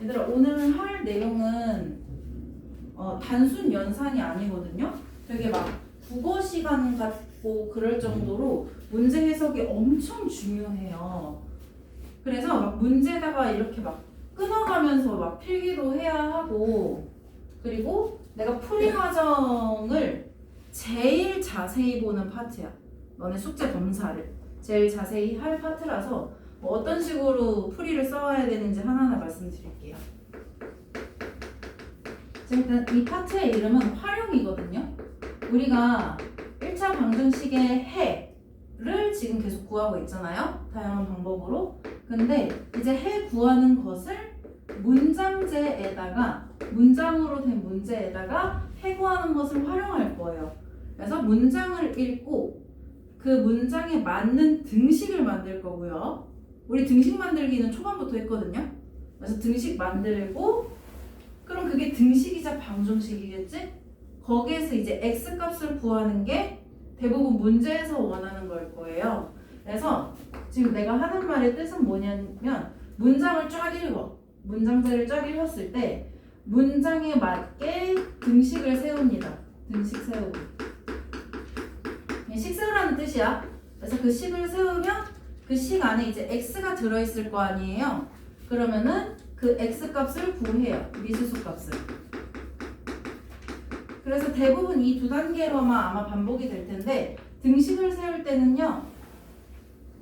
얘들아, 오늘 할 내용은 단순 연산이 아니거든요. 되게 막 국어 시간 같고 그럴 정도로 문제 해석이 엄청 중요해요. 그래서 막 문제다가 이렇게 막 끊어가면서 막 필기도 해야 하고, 그리고 내가 풀이 과정을 제일 자세히 보는 파트야. 너네 숙제 검사를 제일 자세히 할 파트라서 뭐 어떤 식으로 풀이를 써야 되는지 하나하나 말씀드릴게요. 지금 이 파트의 이름은 활용이거든요. 우리가 1차 방정식의 해를 지금 계속 구하고 있잖아요. 다양한 방법으로. 근데 이제 해 구하는 것을 문장제에다가, 문장으로 된 문제에다가 해 구하는 것을 활용할 거예요. 그래서 문장을 읽고 그 문장에 맞는 등식을 만들 거고요. 우리 등식 만들기는 초반부터 했거든요. 그래서 등식 만들고, 그럼 그게 등식이자 방정식이겠지? 거기에서 이제 x값을 구하는 게 대부분 문제에서 원하는 걸 거예요. 그래서 지금 내가 하는 말의 뜻은 뭐냐면, 문장을 쫙 읽어. 문장제를 쫙 읽었을 때 문장에 맞게 등식을 세웁니다. 등식 세우기. 식 세우라는 뜻이야. 그래서 그 식을 세우면 그 식 안에 이제 x가 들어있을 거 아니에요. 그러면은 그 x값을 구해요. 미수수 값을. 그래서 대부분 이 두 단계로만 아마 반복이 될 텐데, 등식을 세울 때는요,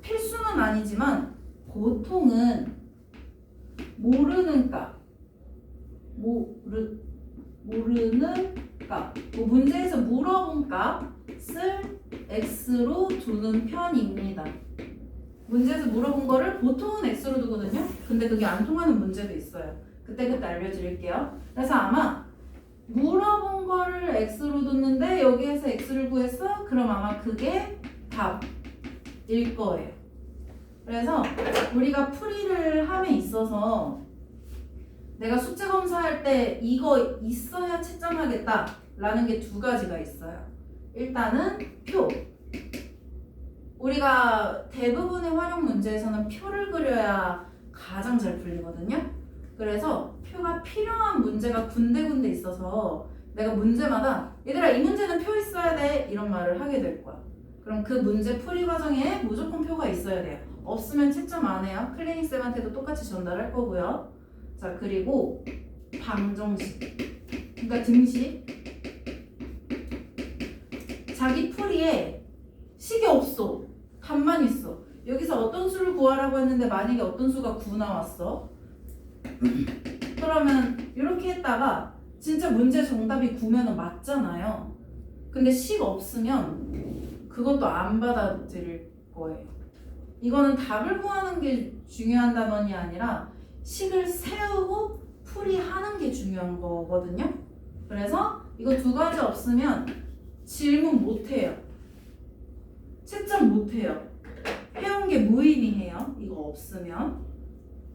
필수는 아니지만 보통은 모르는 값, 모르는 값, 뭐 문제에서 물어본 값을 x로 두는 편입니다. 문제에서 물어본 거를 보통은 x로 두거든요. 근데 그게 안 통하는 문제도 있어요. 그때 알려드릴게요. 그래서 아마 물어본 거를 x로 뒀는데 여기에서 x를 구했어? 그럼 아마 그게 답일 거예요. 그래서 우리가 풀이를 함에 있어서 내가 숙제 검사할 때 이거 있어야 채점하겠다 라는 게 두 가지가 있어요. 일단은 표. 우리가 대부분의 활용 문제에서는 표를 그려야 가장 잘 풀리거든요. 그래서 표가 필요한 문제가 군데군데 있어서 내가 문제마다 얘들아 이 문제는 표 있어야 돼 이런 말을 하게 될 거야. 그럼 그 문제 풀이 과정에 무조건 표가 있어야 돼요. 없으면 채점 안 해요. 클리닉쌤한테도 똑같이 전달할 거고요. 자, 그리고 방정식, 그러니까 등식. 자기 풀이에 식이 없어. 답만 있어. 여기서 어떤 수를 구하라고 했는데 만약에 어떤 수가 9 나왔어. 그러면 이렇게 했다가 진짜 문제 정답이 9면은 맞잖아요. 근데 식 없으면 그것도 안 받아들일 거예요. 이거는 답을 구하는 게 중요한 단원이 아니라 식을 세우고 풀이하는 게 중요한 거거든요. 그래서 이거 두 가지 없으면 질문 못 해요. 채점 못 해요. 해온 게 무의미해요. 이거 없으면.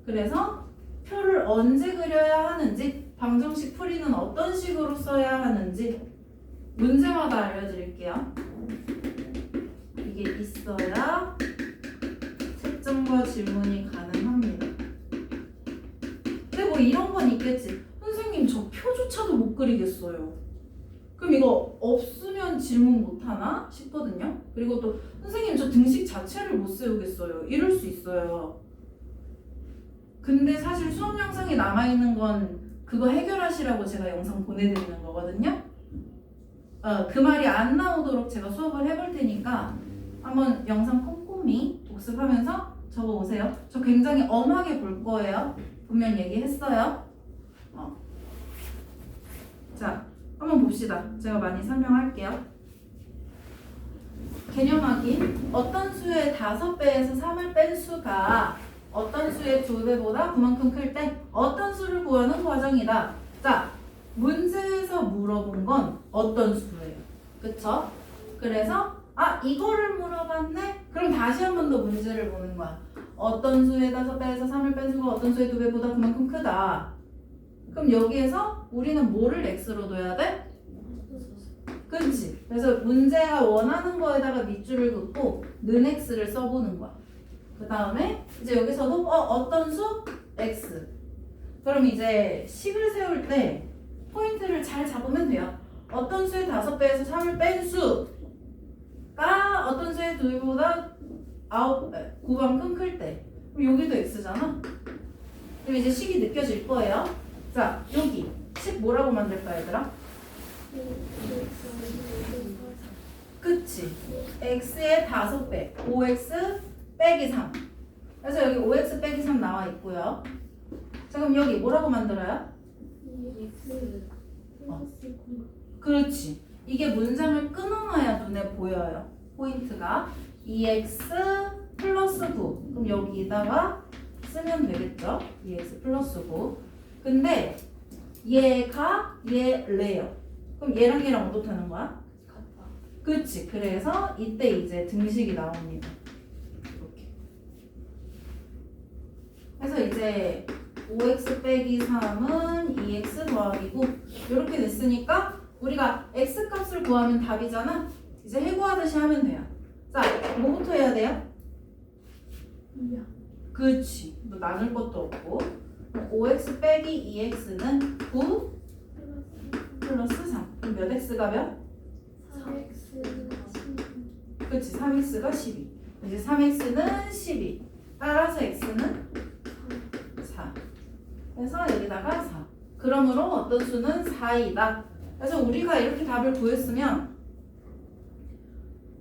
그래서 표를 언제 그려야 하는지, 방정식 풀이는 어떤 식으로 써야 하는지 문제마다 알려드릴게요. 이게 있어야 채점과 질문이 가능합니다. 근데 뭐 이런 건 있겠지. 선생님 저 표조차도 못 그리겠어요. 그럼 이거 없으면 질문 못하나 싶거든요. 그리고 또 선생님 저 등식 자체를 못 세우겠어요. 이럴 수 있어요. 근데 사실 수업 영상이 남아있는 건 그거 해결하시라고 제가 영상 보내드리는 거거든요. 그 말이 안 나오도록 제가 수업을 해볼 테니까 한번 영상 꼼꼼히 복습하면서 적어오세요. 저 굉장히 엄하게 볼 거예요. 분명 얘기했어요. 자, 한번 봅시다. 제가 많이 설명할게요. 개념 확인. 어떤 수의 5배에서 3을 뺀 수가 어떤 수의 2배보다 그만큼 클 때 어떤 수를 구하는 과정이다. 자, 문제에서 물어본 건 어떤 수예요. 그쵸? 그래서 이거를 물어봤네? 그럼 다시 한 번 더 문제를 보는 거야. 어떤 수의 5배에서 3을 뺀 수가 어떤 수의 2배보다 그만큼 크다. 그럼 여기에서 우리는 뭐를 x로 둬야 돼? 그렇지. 그래서 문제가 원하는 거에다가 밑줄을 긋고 는 x를 써보는 거야. 그 다음에 이제 여기서도 어떤 수? x. 그럼 이제 식을 세울 때 포인트를 잘 잡으면 돼요. 어떤 수의 5배에서 3을 뺀 수가 어떤 수의 2배보다 9만큼 클 때. 그럼 여기도 x잖아. 그럼 이제 식이 느껴질 거예요. 자, 여기 식 뭐라고 만들까 얘들아? 그치? x의 5배 5x 빼기 3. 그래서 여기 5x 빼기 3 나와 있고요. 자, 그럼 여기 뭐라고 만들어요? 그렇지. 이게 문장을 끊어놔야 눈에 보여요. 포인트가 2x 플러스 9. 그럼 여기다가 쓰면 되겠죠? 2x 플러스 9. 근데 얘가 얘래요. 그럼 얘랑 얘랑 어떻다는 거야? 그치. 그래서 이때 이제 등식이 나옵니다. 이렇게. 그래서 이제 5x 빼기 3은 2x 더하기 9 이렇게 됐으니까 우리가 x 값을 구하면 답이잖아. 이제 해구하듯이 하면 돼요. 자, 뭐부터 해야 돼요? 그치. 뭐 나눌 것도 없고 5x 빼기 2x는 9 플러스 3. 그럼 몇 x가 몇? 4x 그치. 3x가 12. 이제 3x는 12. 따라서 x는 4. 그래서 여기다가 4. 그러므로 어떤 수는 4이다. 그래서 우리가 이렇게 답을 구했으면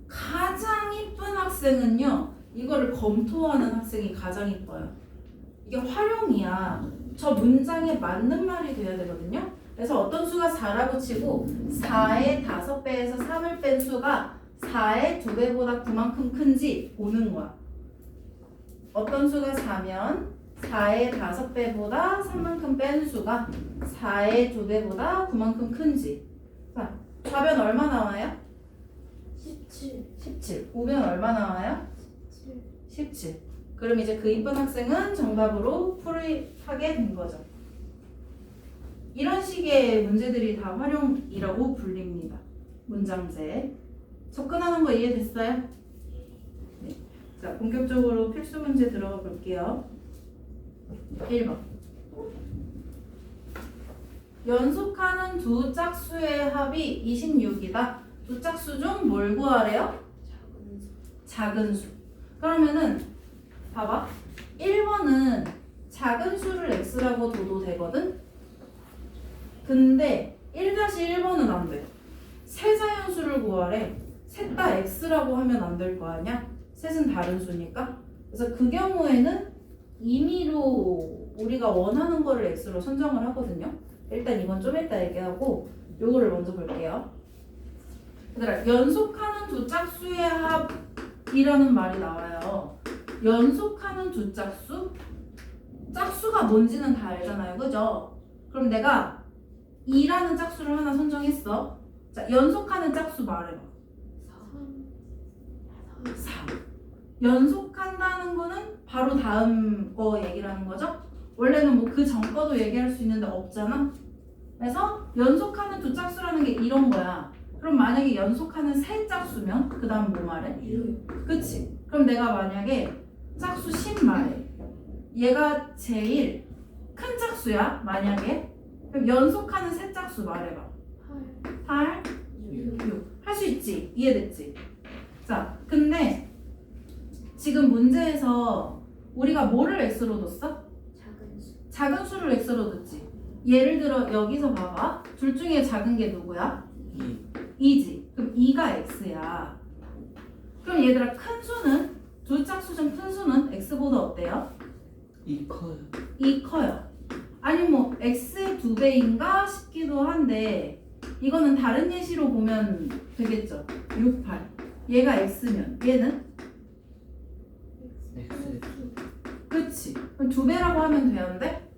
가장 이쁜 학생은요. 이거를 검토하는 학생이 가장 이뻐요. 이게 활용이야. 저 문장에 맞는 말이 돼야 되거든요. 그래서 어떤 수가 4라고 치고 4의 5배에서 3을 뺀 수가 4의 2배보다 9만큼 큰지 보는 거야. 어떤 수가 4면 4의 5배보다 3만큼 뺀 수가 4의 2배보다 9만큼 큰지. 자, 좌변 얼마 나와요? 17 17. 우변 얼마 나와요? 17. 그럼 이제 그 이쁜 학생은 정답으로 풀이하게 된 거죠. 이런 식의 문제들이 다 활용이라고 불립니다. 문장제. 접근하는 거 이해됐어요? 네. 자, 본격적으로 필수 문제 들어가 볼게요. 1번. 연속하는 두 짝수의 합이 26이다. 두 짝수 중 뭘 구하래요? 작은 수. 그러면은 봐봐. 1번은 작은 수를 x라고 둬도 되거든? 근데 1-1번은 안 돼. 세자연수를 구하래. 셋 다 x라고 하면 안 될 거 아니야? 셋은 다른 수니까. 그래서 그 경우에는 임의로 우리가 원하는 거를 x로 선정을 하거든요. 일단 이건 좀 이따 얘기하고 요거를 먼저 볼게요. 얘들아, 연속하는 두 짝수의 합이라는 말이 나와요. 연속하는 두 짝수? 짝수가 뭔지는 다 알잖아요. 그죠? 그럼 내가 2라는 짝수를 하나 선정했어. 자, 연속하는 짝수 말해봐. 3. 연속한다는 거는 바로 다음 거 얘기를 하는 거죠? 원래는 뭐 그 전 거도 얘기할 수 있는데 없잖아? 그래서 연속하는 두 짝수라는 게 이런 거야. 그럼 만약에 연속하는 세 짝수면 그 다음 뭐 말해? 그치? 그럼 내가 만약에 짝수 10 말해. 얘가 제일 큰 짝수야 만약에. 그럼 연속하는 세 짝수 말해봐. 8, 6. 할 수 있지? 이해됐지? 자, 근데 지금 문제에서 우리가 뭐를 x로 뒀어? 작은 수를 x로 뒀지. 예를 들어 여기서 봐봐. 둘 중에 작은 게 누구야? 2지. 그럼 2가 x야. 그럼 얘들아, 큰 수는 두 짝수 중 큰 수는 x보다 어때요? 2 커요. 2 커요. 아니 뭐 x의 2배인가 싶기도 한데 이거는 다른 예시로 보면 되겠죠. 6, 8. 얘가 x면 얘는? X. 그치. 그럼 2배라고 하면 되는데?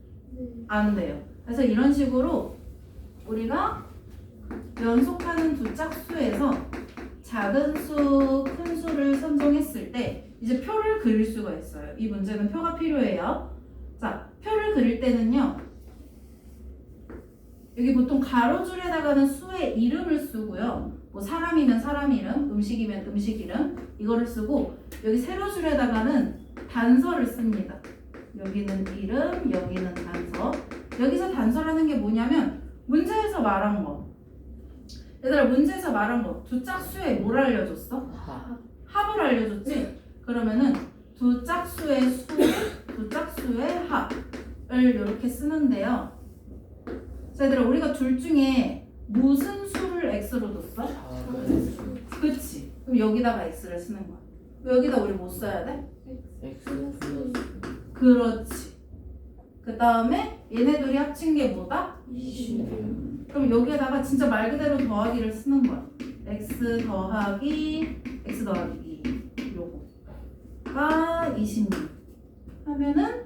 안 돼요. 그래서 이런 식으로 우리가 연속하는 두 짝수에서 작은 수, 큰 수를 선정했을 때 이제 표를 그릴 수가 있어요. 이 문제는 표가 필요해요. 자, 표를 그릴 때는요. 여기 보통 가로줄에다가는 수의 이름을 쓰고요. 뭐 사람이면 사람 이름, 음식이면 음식 이름 이거를 쓰고 여기 세로줄에다가는 단서를 씁니다. 여기는 이름, 여기는 단서. 여기서 단서라는 게 뭐냐면 문제에서 말한 거. 얘들아 문제에서 말한 거 두 짝수에 뭘 알려줬어? 하. 합을 알려줬지? 그러면은 두 짝수의 수, 두 짝수의 합을 이렇게 쓰는데요. 자, 얘들아 우리가 둘 중에 무슨 수를 x로 뒀어? 작은 그치? 그럼 여기다가 x를 쓰는 거야. 그럼 여기다 우리 뭐 써야 돼? x 플러스 그렇지. 그 다음에 얘네들이 합친 게 뭐다? 20이요. 그럼 여기에다가 진짜 말 그대로 더하기를 쓰는 거야. x 더하기 2 요거가 26 하면은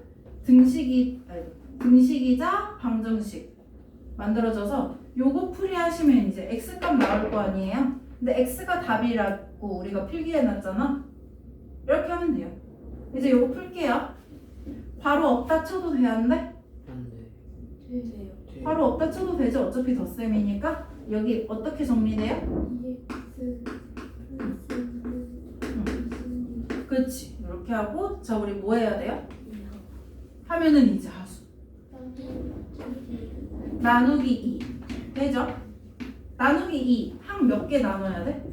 등식이자 방정식 만들어져서 요거 풀이하시면 이제 x값 나올 거 아니에요. 근데 x가 답이라고 우리가 필기해놨잖아. 이렇게 하면 돼요. 이제 요거 풀게요. 바로 없다 쳐도 돼, 안 돼? 안돼. 되세요. 바로 없다 쳐도 되지. 어차피 덧셈이니까. 여기 어떻게 정리돼요? EX 플러스 그치. 이렇게 하고 자 우리 뭐 해야 돼요? 하면은 이제 하수 나누기 2 되죠? 나누기 2 항 몇 개 나눠야 돼?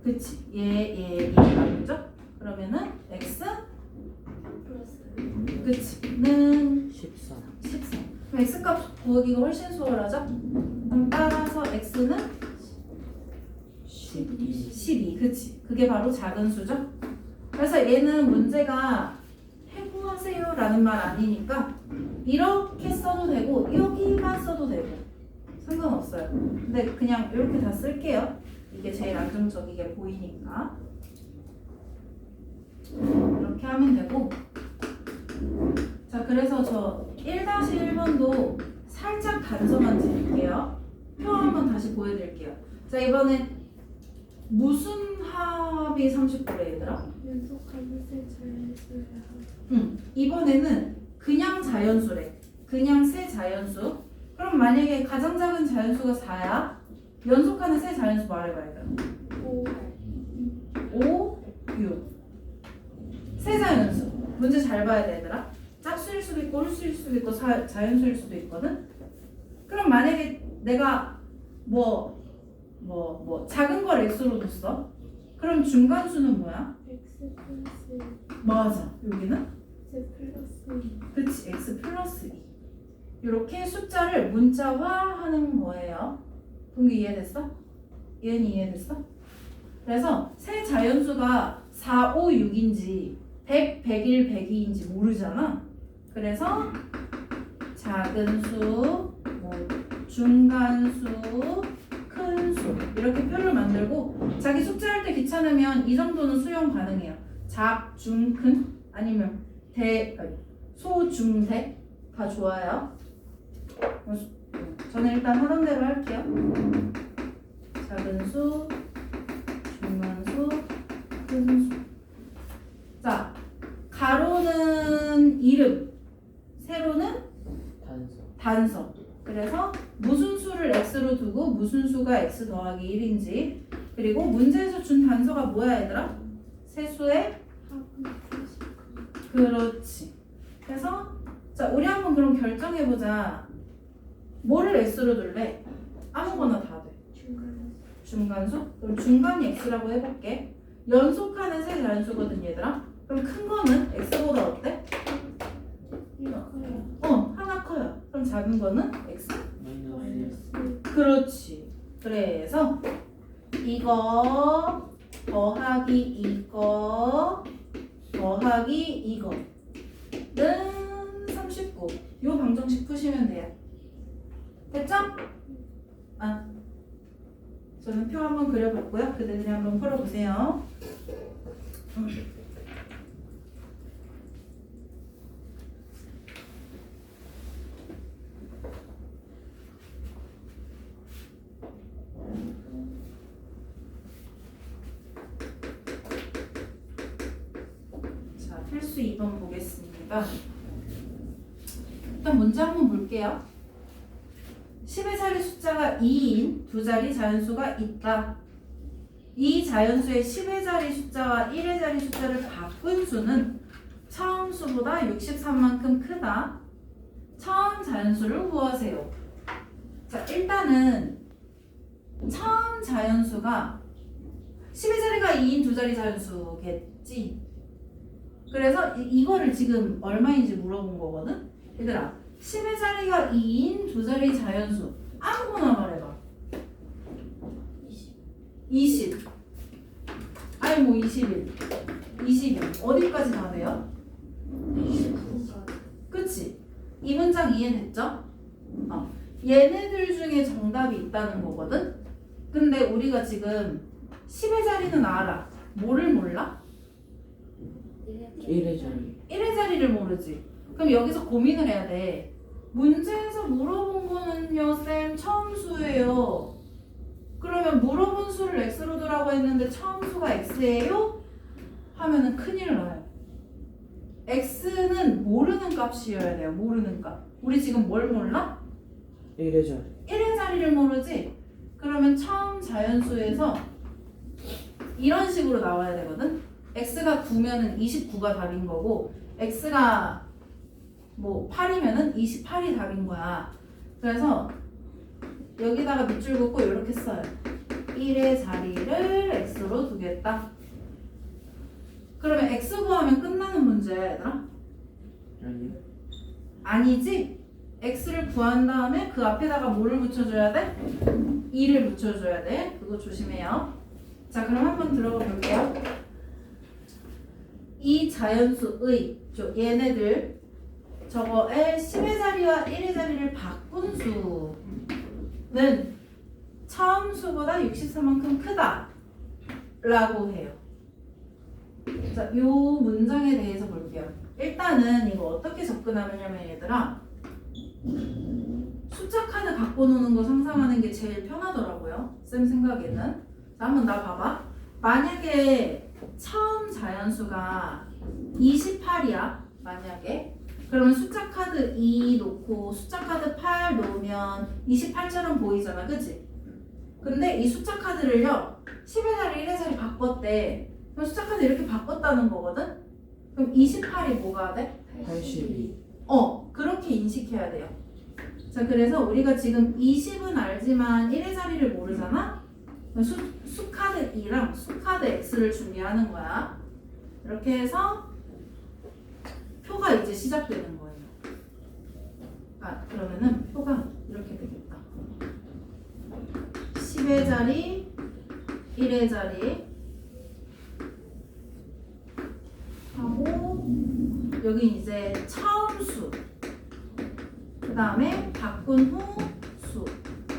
그치. 얘 나누죠? 그러면은 x 플러스 그치는 13. 14. 그럼 x값 구하기가 훨씬 수월하죠? 그럼 따라서 x는 12. 12. 그치. 그게 바로 작은 수죠? 그래서 얘는 문제가 해구하세요 라는 말 아니니까 이렇게 써도 되고 여기만 써도 되고 상관없어요. 근데 그냥 이렇게 다 쓸게요. 이게 제일 안정적이게 보이니까 이렇게 하면 되고 자 그래서 저 1-1번도 살짝 단서만 드릴게요. 표 한번 다시 보여드릴게요. 자 이번에 무슨 합이 39래 얘들아? 연속하는 세 자연수야. 이번에는 그냥 자연수래. 그냥 세 자연수. 그럼 만약에 가장 작은 자연수가 4야. 연속하는 세 자연수 말해봐 얘들아. 5, 6. 세 자연수. 문제 잘 봐야 돼 얘들아. 짝수일 수도 있고 홀수일 수도 있고 자연수일 수도 있거든. 그럼 만약에 내가 작은 걸 x로 뒀어. 그럼 중간수는 뭐야? X 플러스 맞아. 여기는? X 플러스 그치. x 플러스 2. 이렇게 숫자를 문자화하는 거예요. 동기 이해됐어? 얘는 이해됐어? 그래서 세 자연수가 4, 5, 6인지 100, 101, 102인지 모르잖아. 그래서 작은 수, 중간수, 큰 수 이렇게 표를 만들고 자기 숙제할 때 귀찮으면 이 정도는 수용 가능해요. 작, 중, 큰 아니면 소, 중, 대 다 좋아요. 저는 일단 하던 대로 할게요. 작은 수, 중간수, 큰 수. 자, 가로는 이름, 세로는 단서. 그래서 무슨 수를 x로 두고 무슨 수가 x 더하기 1인지 그리고 문제에서 준 단서가 뭐야 얘들아? 세수의 그렇지. 그래서 자 우리 한번 그럼 결정해보자. 뭐를 x로 둘래? 아무거나 다 돼. 중간수? 그럼 중간이 x라고 해볼게. 연속하는 세 자연수거든 얘들아. 그럼 큰 거는 x보다 어때? 하나 커요. 그럼 작은 거는 x? 그렇지. 그래서 이거 더하기 이거 더하기 이거는 39. 요 방정식 푸시면 돼요. 됐죠? 저는 표 한번 그려봤고요. 그대들이 한번 풀어보세요. 자, 필수 2번 보겠습니다. 일단 문제 한번 볼게요. 10의 자리 숫자가 2인 두 자리 자연수가 있다. 이 자연수의 10의 자리 숫자와 1의 자리 숫자를 바꾼 수는 처음 수보다 63만큼 크다. 처음 자연수를 구하세요. 자, 일단은 처음 자연수가 10의 자리가 2인 두 자리 자연수겠지. 그래서 이거를 지금 얼마인지 물어본 거거든. 얘들아, 10의 자리가 2인 두 자리 자연수 아무거나 말해봐. 20. 아니 뭐 21. 22. 어디까지 다 돼요? 29가 그치? 이 문장 이해됐죠? 얘네들 중에 정답이 있다는 거거든? 근데 우리가 지금 10의 자리는 알아. 뭐를 몰라? 1의 자리. 1의 자리를 모르지. 그럼 여기서 고민을 해야 돼. 문제에서 물어본 거는요, 쌤, 처음 수예요. 그러면 물어본 수를 x로 두라고 했는데 처음 수가 x예요? 하면은 큰일 나요. x는 모르는 값이어야 돼요. 모르는 값. 우리 지금 뭘 몰라? 1의 자리. 1의 자리를 모르지? 그러면 처음 자연수에서 이런 식으로 나와야 되거든? x가 9면은 29가 답인 거고 x가 뭐 8이면은 28이 답인 거야. 그래서 여기다가 밑줄 긋고 이렇게 써요. 1의 자리를 x로 두겠다. 그러면 x 구하면 끝나는 문제야, 얘들아? 아니요. 아니지? x를 구한 다음에 그 앞에다가 뭐를 붙여줘야 돼? 2를 붙여줘야 돼. 그거 조심해요. 자, 그럼 한번 들어가 볼게요. 이 자연수의 얘네들 저거의 10의 자리와 1의 자리를 바꾼 수는 처음 수보다 64만큼 크다 라고 해요. 자, 요 문장에 대해서 볼게요. 일단은 이거 어떻게 접근하느냐면 얘들아, 숫자 카드 갖고 노는 거 상상하는 게 제일 편하더라고요. 쌤 생각에는. 자, 한번 나 봐봐. 만약에 처음 자연수가 28이야. 만약에. 그러면 숫자 카드 2 놓고 숫자 카드 8 놓으면 28처럼 보이잖아. 그치? 근데 이 숫자 카드를요, 10의 자리, 1의 자리 바꿨대. 그럼 숫자 카드 이렇게 바꿨다는 거거든? 그럼 28이 뭐가 돼? 82. 그렇게 인식해야 돼요. 자, 그래서 우리가 지금 20은 알지만 1의 자리를 모르잖아? 수카드 2랑 수카드 x를 준비하는 거야. 이렇게 해서 표가 이제 시작되는 거예요. 그러면은 표가 이렇게 되겠다. 10의 자리, 1의 자리 하고 여기 이제 처음 수, 그 다음에 바꾼 후 수,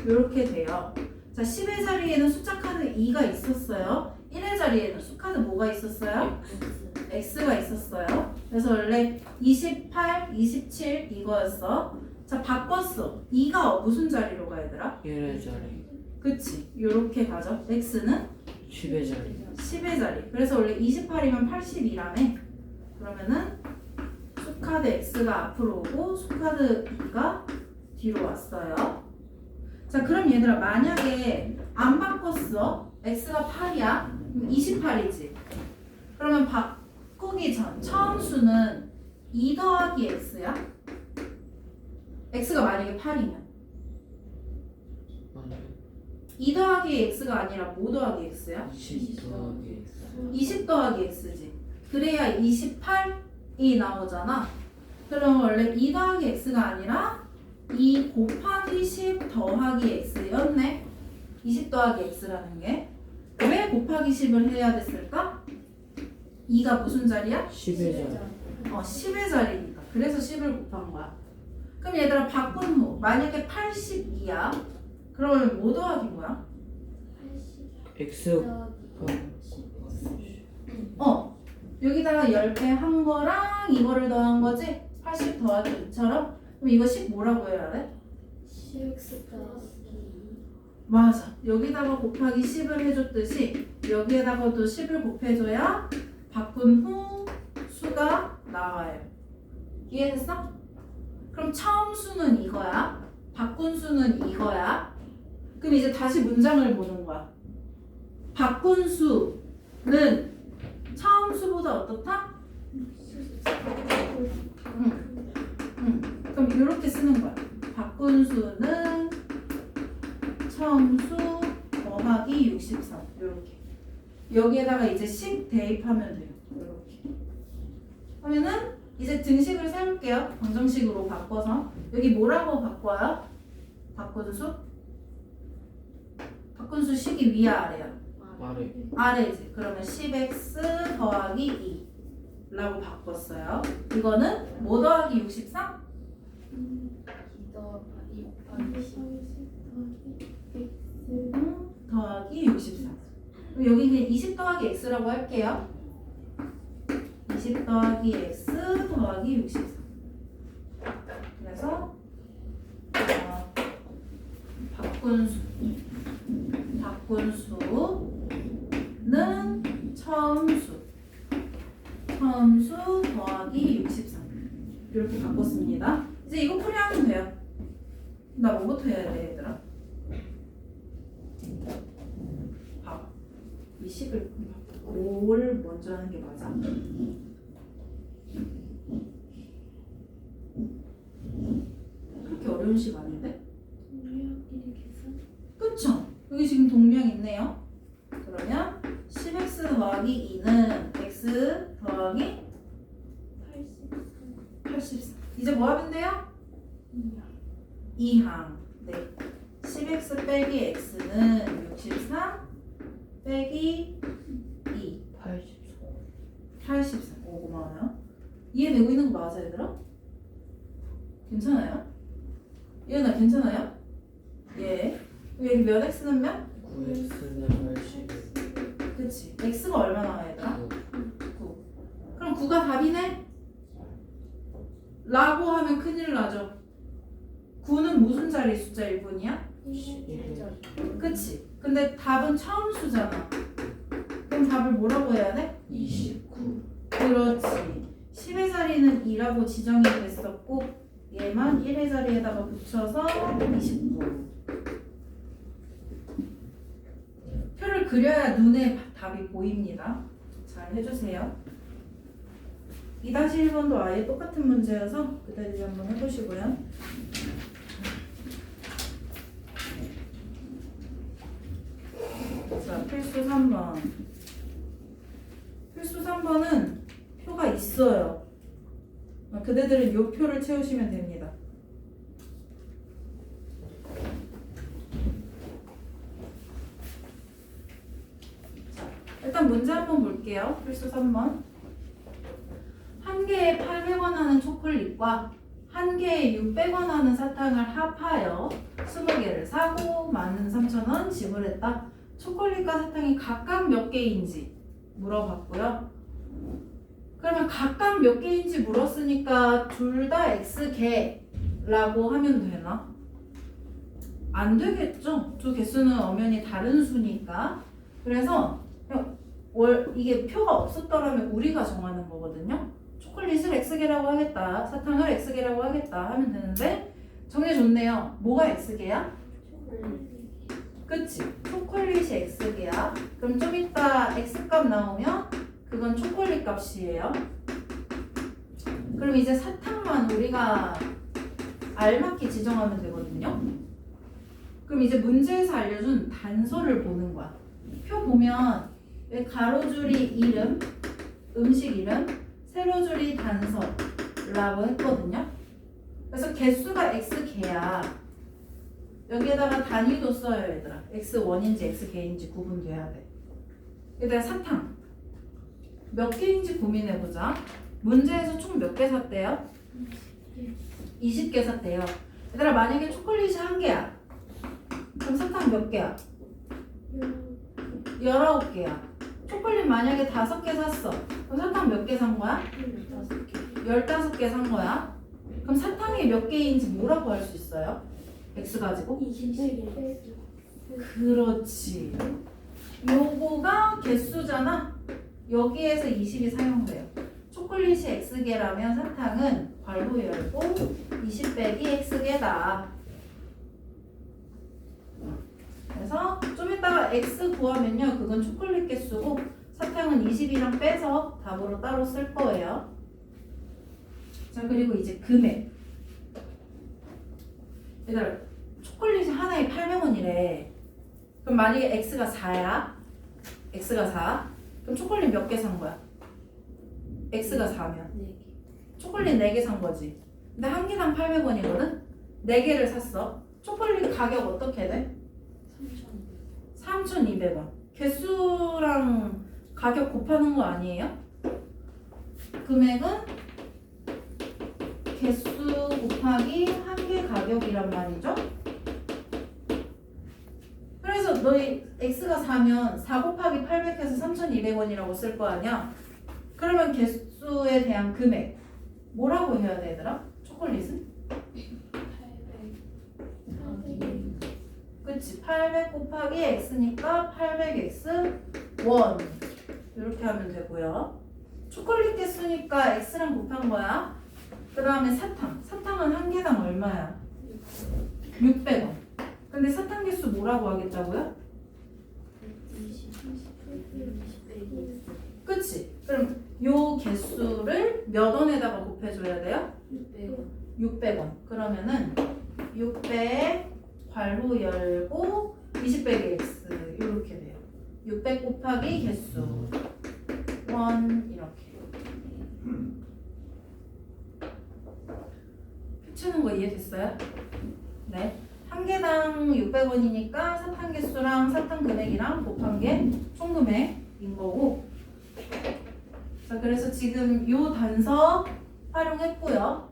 이렇게 돼요. 자, 10의 자리에는 숫자 카드 2가 있었어요. 1의 자리에는 수카드 뭐가 있었어요? x가 있었어요. 그래서 원래 28, 27 이거였어. 자, 바꿨어. 2가 무슨 자리로 가, 얘들아? 1의 자리. 그치, 요렇게 가죠. x는 10의 자리. 10의 자리. 그래서 원래 28이면 82라며. 그러면은 수카드 x가 앞으로 오고 수카드 2가 뒤로 왔어요. 자, 그럼 얘들아, 만약에 안 바꿨어. x가 8이야. 그럼 28이지. 그러면 바꾸기 전 처음 수는 2 더하기 x야. x가 만약에 8이면 아니요. 2 더하기 x가 아니라 뭐 더하기 x야? 20 더하기. 20 더하기 x지. 그래야 28이 나오잖아. 그럼 원래 2 더하기 x가 아니라 2 곱하기 10 더하기 x였네. 20 더하기 x라는 게. 왜 곱하기 10을 해야 됐을까? 2가 무슨 자리야? 10의 자리. 10의 자리니까. 그래서 10을 곱한 거야. 그럼 얘들아, 바꾼 후 만약에 82야. 그러면 뭐 더하기 뭐야? 80. X가 여기다가 10배 한 거랑 이거를 더한 거지? 80 더하기 2처럼? 그럼 이거 10 뭐라고 해야 돼? 10x 더하기 맞아. 여기다가 곱하기 10을 해줬듯이 여기에다가도 10을 곱해줘야 바꾼 후 수가 나와요. 이해됐어? 그럼 처음 수는 이거야. 바꾼 수는 이거야. 그럼 이제 다시 문장을 보는 거야. 바꾼 수는 처음 수보다 어떻다? 그럼 이렇게 쓰는 거야. 바꾼 수는 첨수 더하기 63 이렇게. 여기에다가 이제 식 대입하면 돼요. 이렇게 하면은 이제 등식을 세울게요. 방정식으로 바꿔서 여기 뭐라고 바꿔요? 바꾼수? 바꾼수 식이 위야 아래야? 아래. 아래지. 그러면 10x 더하기 2 라고 바꿨어요. 이거는 뭐 더하기 63? 더하기 63. 그럼 여기 그냥 20 더하기 x라고 할게요. 20 더하기 x 더하기 63. 그래서 바꾼수는 첨수 더하기 63 이렇게 바꿨습니다. 이제 이거 풀이하면 돼요. 나 뭐부터 해야 돼 얘들아? 봐봐. 이 식을 5를 먼저 하는 게 맞아. 그렇게 어려운 식 아닌데? 그쵸? 여기 지금 동명 있네요. 그러면 10x 더하기 2는 x 더하기 83. 이제 뭐 하면 돼요? 2항. 네. 10x 빼기 x는 63 빼기 2. 83. 오, 고마워요. 이해되고 있는 거 맞아, 얘들아? 괜찮아요? 얘나 괜찮아요? 예. 여기 몇 x는 몇? 9x는 80. 그치. x가 얼마 나와요, 얘들아? 9. 그럼 9가 답이네? 라고 하면 큰일 나죠. 9는 무슨 자리 숫자 1분이야? 그치. 근데 답은 처음 수잖아. 그럼 답을 뭐라고 해야 돼? 29. 그렇지. 10의 자리는 2라고 지정이 됐었고 얘만 1의 자리에다가 붙여서 29. 표를 그려야 눈에 답이 보입니다. 잘 해주세요. 2-1번도 아예 똑같은 문제여서 그대로 한번 해보시고요. 자, 필수 3번. 필수 3번은 표가 있어요. 그대들은 이 표를 채우시면 됩니다. 자, 일단 문제 한번 볼게요. 필수 3번. 한 개에 800원 하는 초콜릿과 한 개에 600원 하는 사탕을 합하여 20개를 사고 13,000원 지불했다. 초콜릿과 사탕이 각각 몇 개인지 물어봤고요. 그러면 각각 몇 개인지 물었으니까 둘 다 X개라고 하면 되나? 안 되겠죠? 두 개수는 엄연히 다른 수니까. 그래서 이게 표가 없었더라면 우리가 정하는 거거든요. 초콜릿을 X개라고 하겠다, 사탕을 X개라고 하겠다 하면 되는데 정해줬네요. 뭐가 X개야? 그치? 초콜릿이 X개야. 그럼 좀 이따 X값 나오면 그건 초콜릿 값이에요. 그럼 이제 사탕만 우리가 알맞게 지정하면 되거든요. 그럼 이제 문제에서 알려준 단서를 보는 거야. 표 보면 왜 가로줄이 이름, 음식 이름, 세로줄이 단서라고 했거든요. 그래서 개수가 X개야. 여기에다가 단위도 써요, 얘들아. X1인지 X개인지 구분돼야 돼. 여기다가 사탕 몇 개인지 고민해보자. 문제에서 총 몇 개 샀대요? 20개 샀대요. 얘들아, 만약에 초콜릿이 1개야. 그럼 사탕 몇 개야? 19개야. 초콜릿 만약에 5개 샀어. 그럼 사탕 몇 개 산 거야? 15개 산 거야. 그럼 사탕이 몇 개인지 뭐라고 할 수 있어요? X 가지고? 20개. 그렇지. 요거가 개수잖아. 여기에서 20이 사용돼요. 초콜릿이 X개라면 사탕은 괄호 열고 20 빼기 X개다. 그래서 좀 이따가 X 구하면요, 그건 초콜릿 개수고 사탕은 20이랑 빼서 답으로 따로 쓸 거예요. 자, 그리고 이제 금액. 얘들아 초콜릿이 하나에 800원이래. 그럼 만약에 x가 4야. x가 4. 그럼 초콜릿 몇 개 산 거야? x가 4면 네 초콜릿 4개 산 거지. 근데 한 개당 800원이거든? 4개를 샀어. 초콜릿 가격 어떻게 돼? 3,200원. 개수랑 가격 곱하는 거 아니에요? 금액은 개수 곱하기 한 개 가격이란 말이죠. 그래서 너희 x가 4면 4 곱하기 800해서 3,200원이라고 쓸 거 아니야? 그러면 개수에 대한 금액 뭐라고 해야 돼 얘들아? 초콜릿은? 800 그치 800 곱하기 x니까 800x 원 이렇게 하면 되고요. 초콜릿 개수니까 x랑 곱한 거야. 그 다음에 사탕은 한 개당 얼마야? 600원. 근데 사탕 개수 뭐라고 하겠다고요? 20 그치? 그럼 요 개수를 몇 원에다가 곱해줘야 돼요? 600원 600원. 그러면은 600 괄호 열고 20 빼기 x 이렇게 돼요. 600 곱하기 개수 원 이렇게. 펼치는 거 이해됐어요? 네. 한 개당 600원이니까 사탕 개수랑 사탕 금액이랑 곱한 게 총 금액인 거고. 자, 그래서 지금 요 단서 활용했고요.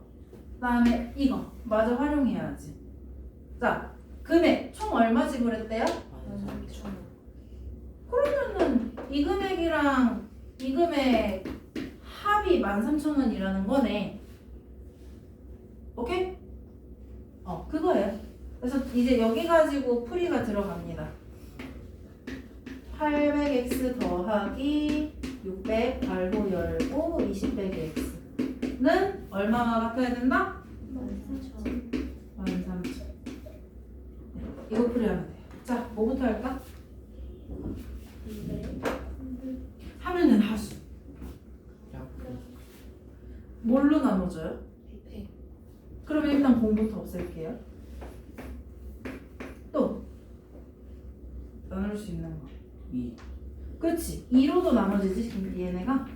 그다음에 이거 마저 활용해야지. 자, 금액 총 얼마 지불했대요? 13,000원. 그러면은 이 금액이랑 이 금액 합이 13,000원이라는 거네. 오케이? 그거예요. 그래서 이제 여기 가지고 풀이가 들어갑니다. 800x 더하기 600 괄호 열고 20 빼기 x는 얼마가 같아야 된다? 13,000. 이거 풀이하면 돼요. 자, 뭐부터 할까? 하면은 하수. 약분. 뭘로 나눠줘요? 그러면 일단 공부부터 없앨게요. 또 나눌 수 있는 거. 2. 그렇지. 2로도 나눠지지 지금 얘네가.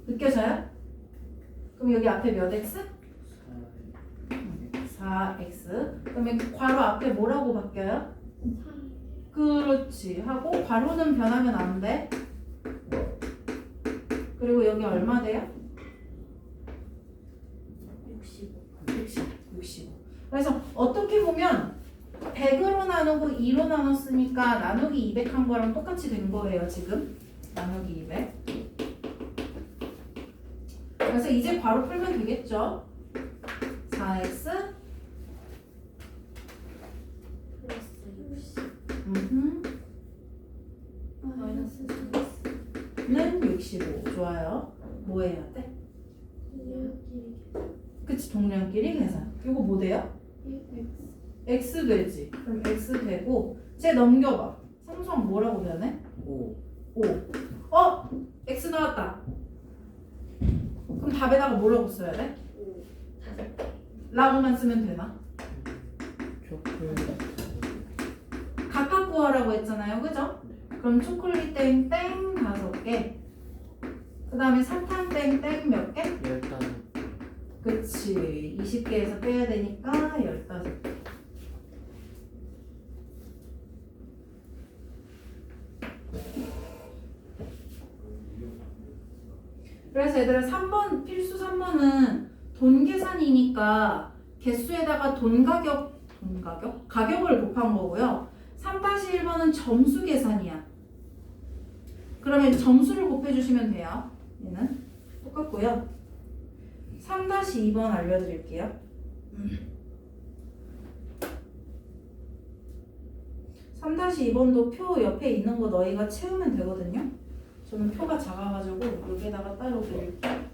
느껴져요? 그럼 여기 앞에 몇 x? 4x. 그러면 괄호 앞에 뭐라고 바뀌어요? 그렇지. 하고 괄호는 변하면 안 돼. 그리고 여기 얼마 돼요? 65. 그래서 어떻게 보면 100으로 나누고 2로 나눴으니까 나누기 200 한 거랑 똑같이 된 거예요 지금. 나누기 200. 그래서 이제 바로 풀면 되겠죠. 4x 는 65. 좋아요. 뭐 해야 돼? 그치, 동량끼리 계산. 이거 뭐 돼요? x 되지. 그럼 x 되고 쟤 넘겨봐. 상수항 뭐라고 변해? 5. 5. x 나왔다. 그럼 답에다가 뭐라고 써야 돼? 라고만 쓰면 되나? 초콜릿. 각각 구하라고 했잖아요. 그죠? 그럼 초콜릿 땡땡 5개. 그 다음에 사탕 땡땡 몇 개? 15. 그치. 20개에서 빼야 되니까 15개. 그래서 얘들아 3번 필수 3번은 돈 계산이니까 개수에다가 가격을 곱한 거고요. 3-1번은 점수 계산이야. 그러면 점수를 곱해주시면 돼요. 얘는 똑같고요. 3-2번 알려드릴게요. 3-2번도 표 옆에 있는 거 너희가 채우면 되거든요. 저는 표가 작아가지고 여기다가 따로 드릴게요.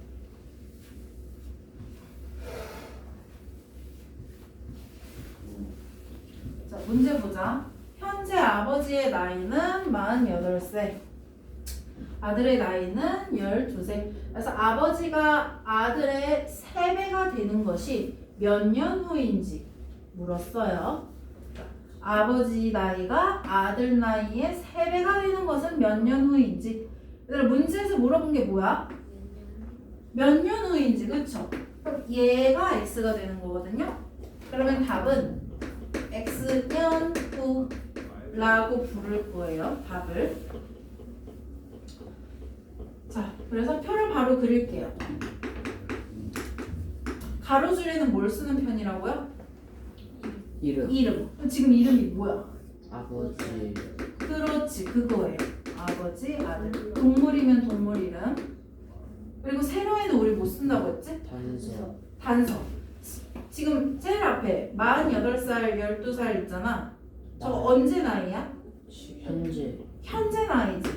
자, 문제 보자. 현재 아버지의 나이는 48세. 아들의 나이는 12세. 그래서 아버지가 아들의 3배가 되는 것이 몇 년 후인지 물었어요. 아버지 나이가 아들 나이의 3배가 되는 것은 몇 년 후인지. 얘들아 문제에서 물어본 게 뭐야? 몇 년 후인지, 그쵸? 그럼 얘가 x가 되는 거거든요. 그러면 답은 x년 후라고 부를 거예요. 답을. 자, 그래서 표를 바로 그릴게요. 가로줄에는 뭘 쓰는 편이라고요? 이름. 이름. 지금 이름이 뭐야? 아버지. 그렇지, 그거예요. 아버지, 아들. 동물이면 동물 이름. 그리고 세로에는 우리 뭐 쓴다고 했지? 단서. 단서. 지금 제일 앞에 48살, 12살 있잖아. 저거 언제 나이야? 현재. 현재 나이지.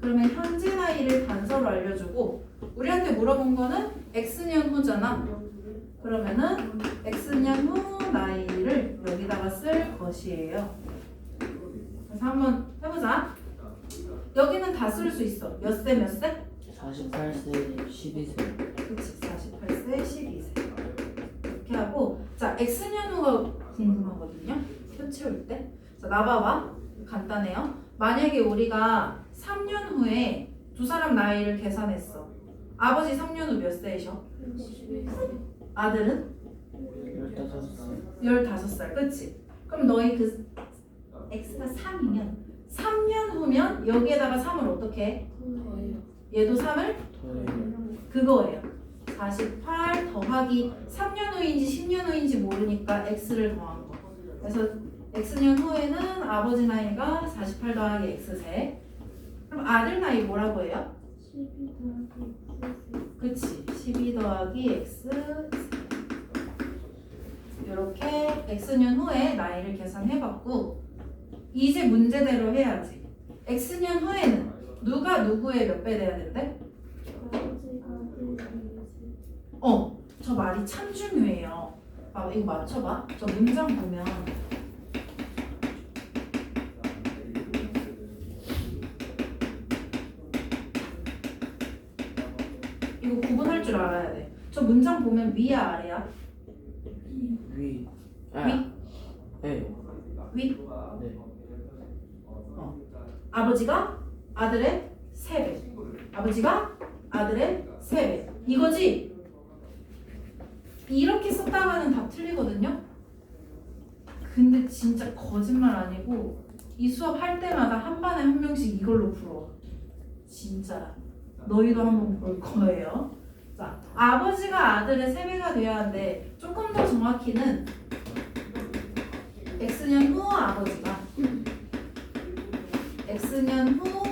그러면 현재 나이를 단서로 알려주고 우리한테 물어본 거는 X년 후잖아. 그러면은 X년 후 나이를 여기다가 쓸 것이에요. 그래서 한번 해보자. 여기는 다 쓸 수 있어. 몇 세 몇 세? 48세 12세. 그치, 48세 12세 이렇게 하고, 자 X년 후가 궁금하거든요. 표 채울 때. 자 나봐봐. 간단해요. 만약에 우리가 3년 후에 두 사람 나이를 계산했어. 아버지 3년 후 몇 세이셔? 51세. 아들은? 15세. 15살. 그치? 그럼 너희 그 X가 3이면 3년 후면 여기에다가 3을 어떻게 해? 더해요. 얘도 3을 더해요. 그거예요. 48 더하기 3년 후인지 10년 후인지 모르니까 X를 더한 거. 그래서 X년 후에는 아버지 나이가 48 더하기 X세. 그럼 아들 나이 뭐라고 해요? 12 더하기 X세. 그치, 12 더하기 X. 이렇게 X년 후에 나이를 계산해봤고, 이제 문제대로 해야지. X년 후에는 누가 누구의 몇 배 돼야 된대? 아버지가 아들 나이지. 저 말이 참 중요해요. 이거 맞춰봐. 저 문장 보면 이거 구분할 줄 알아야 돼. 저 문장 보면 위야 아래야? 위. 위? 네. 위? 네. 아버지가 아들의 3배. 아버지가 아들의 3배. 이거지? 이렇게 썼다가는 답 틀리거든요? 근데 진짜 거짓말 아니고 이 수업 할 때마다 한 반에 한 명씩 이걸로 풀어. 진짜. 너희도 한번 볼 거예요. 자, 아버지가 아들의 3배가 돼야 하는데 조금 더 정확히는 X년 후 아버지가 X년 후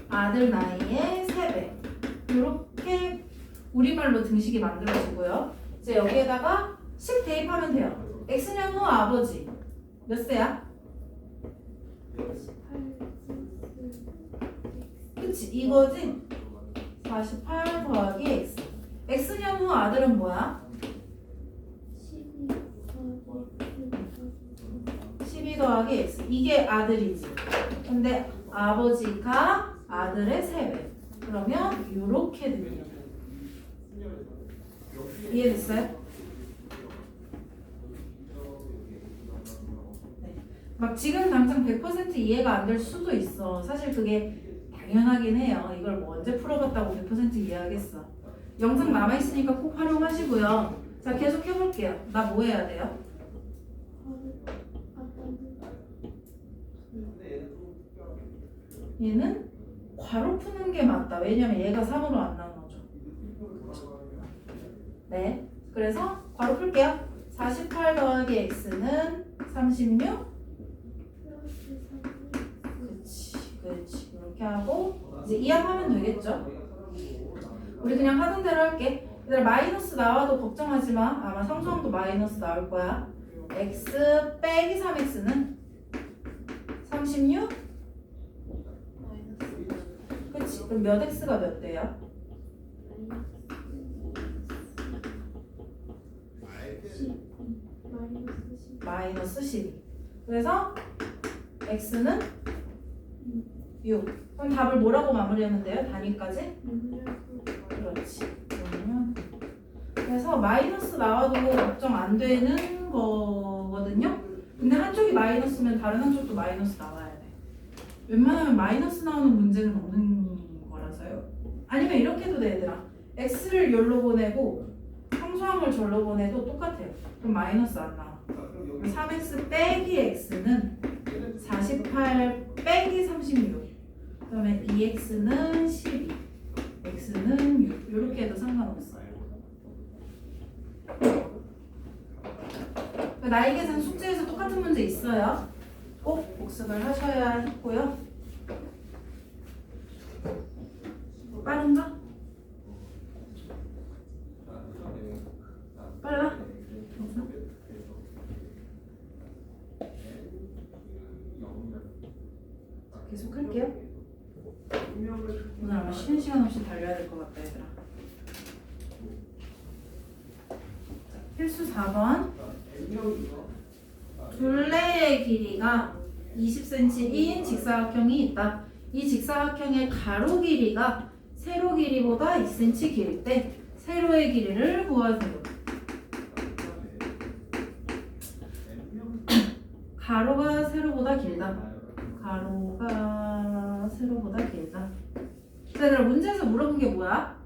아들 나이의 3배. 이렇게 우리말로 등식이 만들어지고요. 이제 여기에다가 10 대입하면 돼요. X년 후 아버지 몇 세야? 18. 그치, 이거지? 48 더하기 X. X년 후 아들은 뭐야? 12 더하기 X. 12 더하기 X. 이게 아들이지. 근데 아버지가 아들의 3배. 그러면 이렇게 됩니다. 이해됐어요? 네. 막 지금 당장 100% 이해가 안 될 수도 있어. 사실 그게 당연하긴 해요. 이걸 뭐 언제 풀어봤다고 100% 이해하겠어. 영상 남아있으니까 꼭 활용하시고요. 자, 계속 해볼게요. 나 뭐 해야 돼요? 얘는 괄호 푸는 게 맞다. 왜냐면 얘가 3으로 안 나눠져. 네. 그래서 괄호 풀게요. 48 더하기 x는 36. 그치. 이렇게 하고 이제 이항하면 되겠죠. 우리 그냥 하던 대로 할게. 얘들아 마이너스 나와도 걱정하지 마. 아마 상수항도 마이너스 나올 거야. x 빼기 3x는 36. 그치. 그럼 몇 x가 몇 대야? 마이너스 12. 그래서 x는 6. 그럼 답을 뭐라고 마무리하면 돼요? 단위까지? 그렇지. 그러면 그래서 그래서 마이너스 나와도 걱정 안 되는 거거든요. 근데 한쪽이 마이너스면 다른 한쪽도 마이너스 나와야 돼. 웬만하면 마이너스 나오는 문제는 없는 거라서요. 아니면 이렇게 해도 돼 얘들아. x를 여기로 보내고 상수함을 절로 보내도 똑같아요. 그럼 마이너스 안 나와. 3x 빼기 x는 48 빼기 36. 그 다음에 2x는 12, x는 6. 이렇게 해도 상관없어요. 나이 계산 숙제에서 똑같은 문제 있어요. 꼭 복습을 하셔야 했고요. 빠른가? 빨라? 계속 할게요. 오늘 아마 쉬는 시간 없이 달려야 될 것 같다 얘들아. 자, 필수 4번. 둘레의 길이가 20cm인 직사각형이 있다. 이 직사각형의 가로 길이가 세로 길이보다 2cm 길 때 세로의 길이를 구하세요. 가로가 세로보다 길다. 가로가 세로보다 길다. 자, 얘들아 문제에서 물어본 게 뭐야?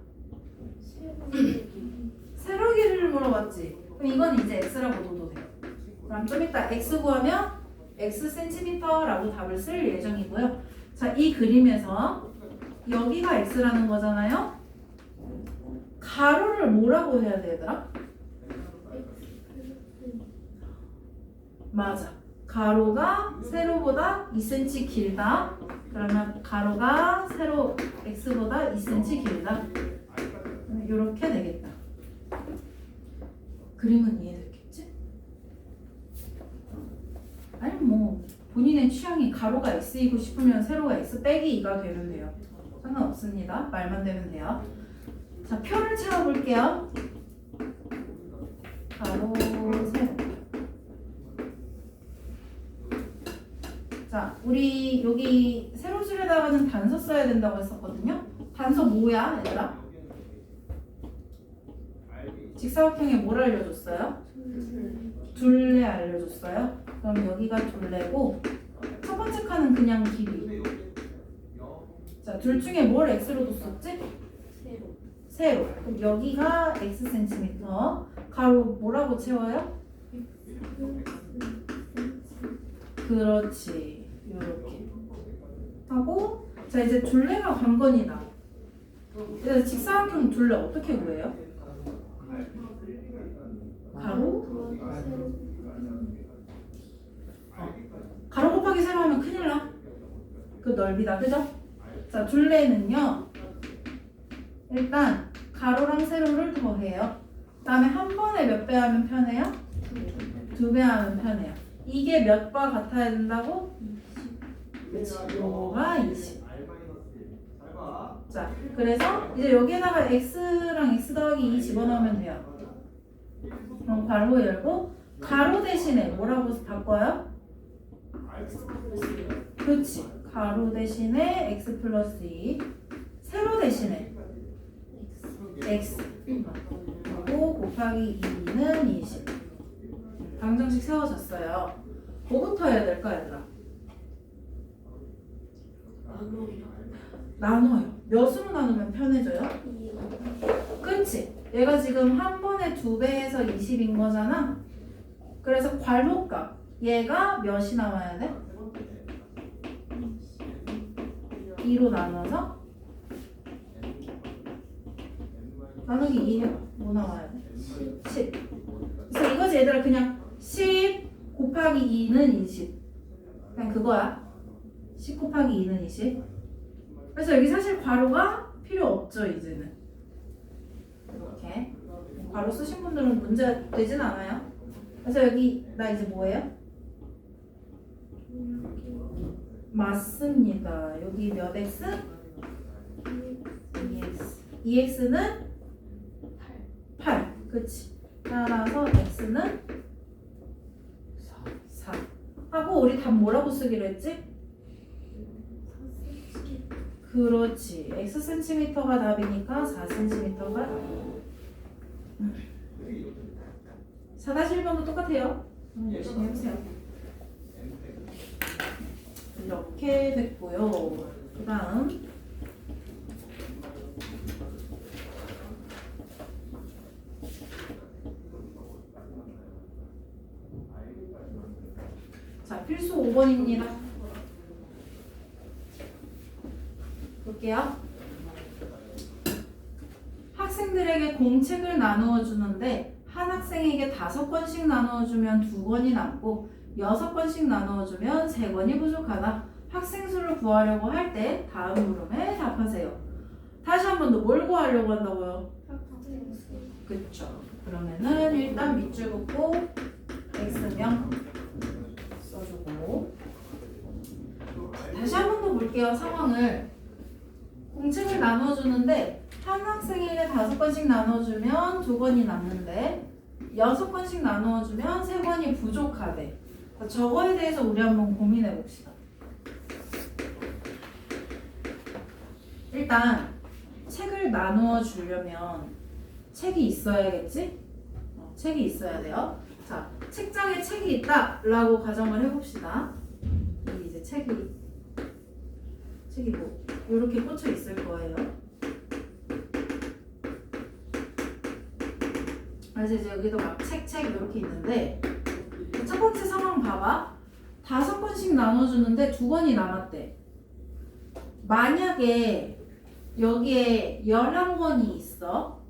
세로 길이를 물어봤지. 그럼 이건 이제 x라고 둬도 돼요. 그럼 좀 이따 x 구하면 x cm라고 답을 쓸 예정이고요. 자, 이 그림에서 여기가 x라는 거잖아요. 가로를 뭐라고 해야 돼 얘들아? 맞아. 가로가 세로보다 2cm 길다. 그러면 가로가 세로 x보다 2cm 길다. 이렇게 되겠다. 그림은 이해됐겠지? 아니 뭐 본인의 취향이 가로가 x이고 싶으면 세로가 x 빼기 2가 되면 돼요. 상관없습니다. 말만 되면 돼요. 자, 표를 채워볼게요. 가로 세로. 자, 우리 여기 세로줄에다가는 단서 써야 된다고 했었거든요. 단서 뭐야 얘들아? 직사각형에 뭘 알려줬어요? 둘레 알려줬어요. 그럼 여기가 둘레고 첫 번째 칸은 그냥 길이. 자, 둘 중에 뭘 x로 뒀었지? 세로. 그럼 여기가 x cm. 가로 뭐라고 채워요? 그렇지. 이렇게 하고, 자 이제 둘레가 관건이다. 그래서 직사각형 둘레 어떻게 구해요? 가로? 가로 곱하기 세로 하면 큰일 나. 그 넓이다, 그죠? 자, 둘레는요 일단 가로랑 세로를 더해요. 그 다음에 한 번에 몇 배 하면 편해요? 2배 하면 편해요. 이게 몇과 같아야 된다고? 그치, 요거가 20. 자, 그래서 이제 여기에다가 x랑 x 더하기 2 집어넣으면 돼요. 그럼 괄호 열고 가로 대신에 뭐라고 바꿔요? 그치, 가로 대신에 x 플러스 2. 세로 대신에 x 하고 곱하기 2는 20. 방정식 세워졌어요. 뭐부터 해야 될까 얘들아? 나눠요. 몇으로 나누면 편해져요? 그치? 얘가 지금 한 번에 2배에서 20인 거잖아. 그래서 괄호값 얘가 몇이 나와야 돼? 2로 나눠서 나누기 2 해봐. 뭐 나와야 돼? 10. 그래서 이거지 얘들아. 그냥 10 곱하기 2는 20. 그냥 그거야. 10 곱하기 2는 20. 그래서 여기 사실 괄호가 필요 없죠 이제는. 이렇게 괄호 쓰신 분들은 문제 되진 않아요. 그래서 여기 나 이제 뭐예요? 맞습니다. 여기 몇 x? 2x. 2x는 8. 그치? 따라서 x는 4 하고 우리 답 뭐라고 쓰기로 했지? 그렇지. x cm가 답이니까 4cm가 4-1번도 똑같아요. 열심히 해보세요. 이렇게 됐고요. 그 다음 자, 필수 5번입니다. 볼게요. 학생들에게 공책을 나누어 주는데 한 학생에게 5권씩 나누어 주면 2권이 남고 6권씩 나누어 주면 3권이 부족하다. 학생 수를 구하려고 할 때 다음 물음에 답하세요. 다시 한 번 더 뭘 구하려고 한다고요? 그쵸. 그러면은 일단 밑줄 긋고 X명 써주고 다시 한 번 더 볼게요. 상황을. 공책을 나눠주는데 한 학생에게 5권씩 나눠주면 2권이 남는데 6권씩 나눠주면 3권이 부족하대. 저거에 대해서 우리 한번 고민해 봅시다. 일단 책을 나누어 주려면 책이 있어야겠지? 책이 있어야 돼요. 자, 책장에 책이 있다 라고 가정을 해봅시다. 여기 이제 책이 뭐 이렇게 꽂혀 있을 거예요. 그래서 이제 여기도 막 책 이렇게 있는데 첫 번째 상황 봐봐. 5권씩 나눠주는데 2권이 남았대. 만약에 여기에 11권이 있어.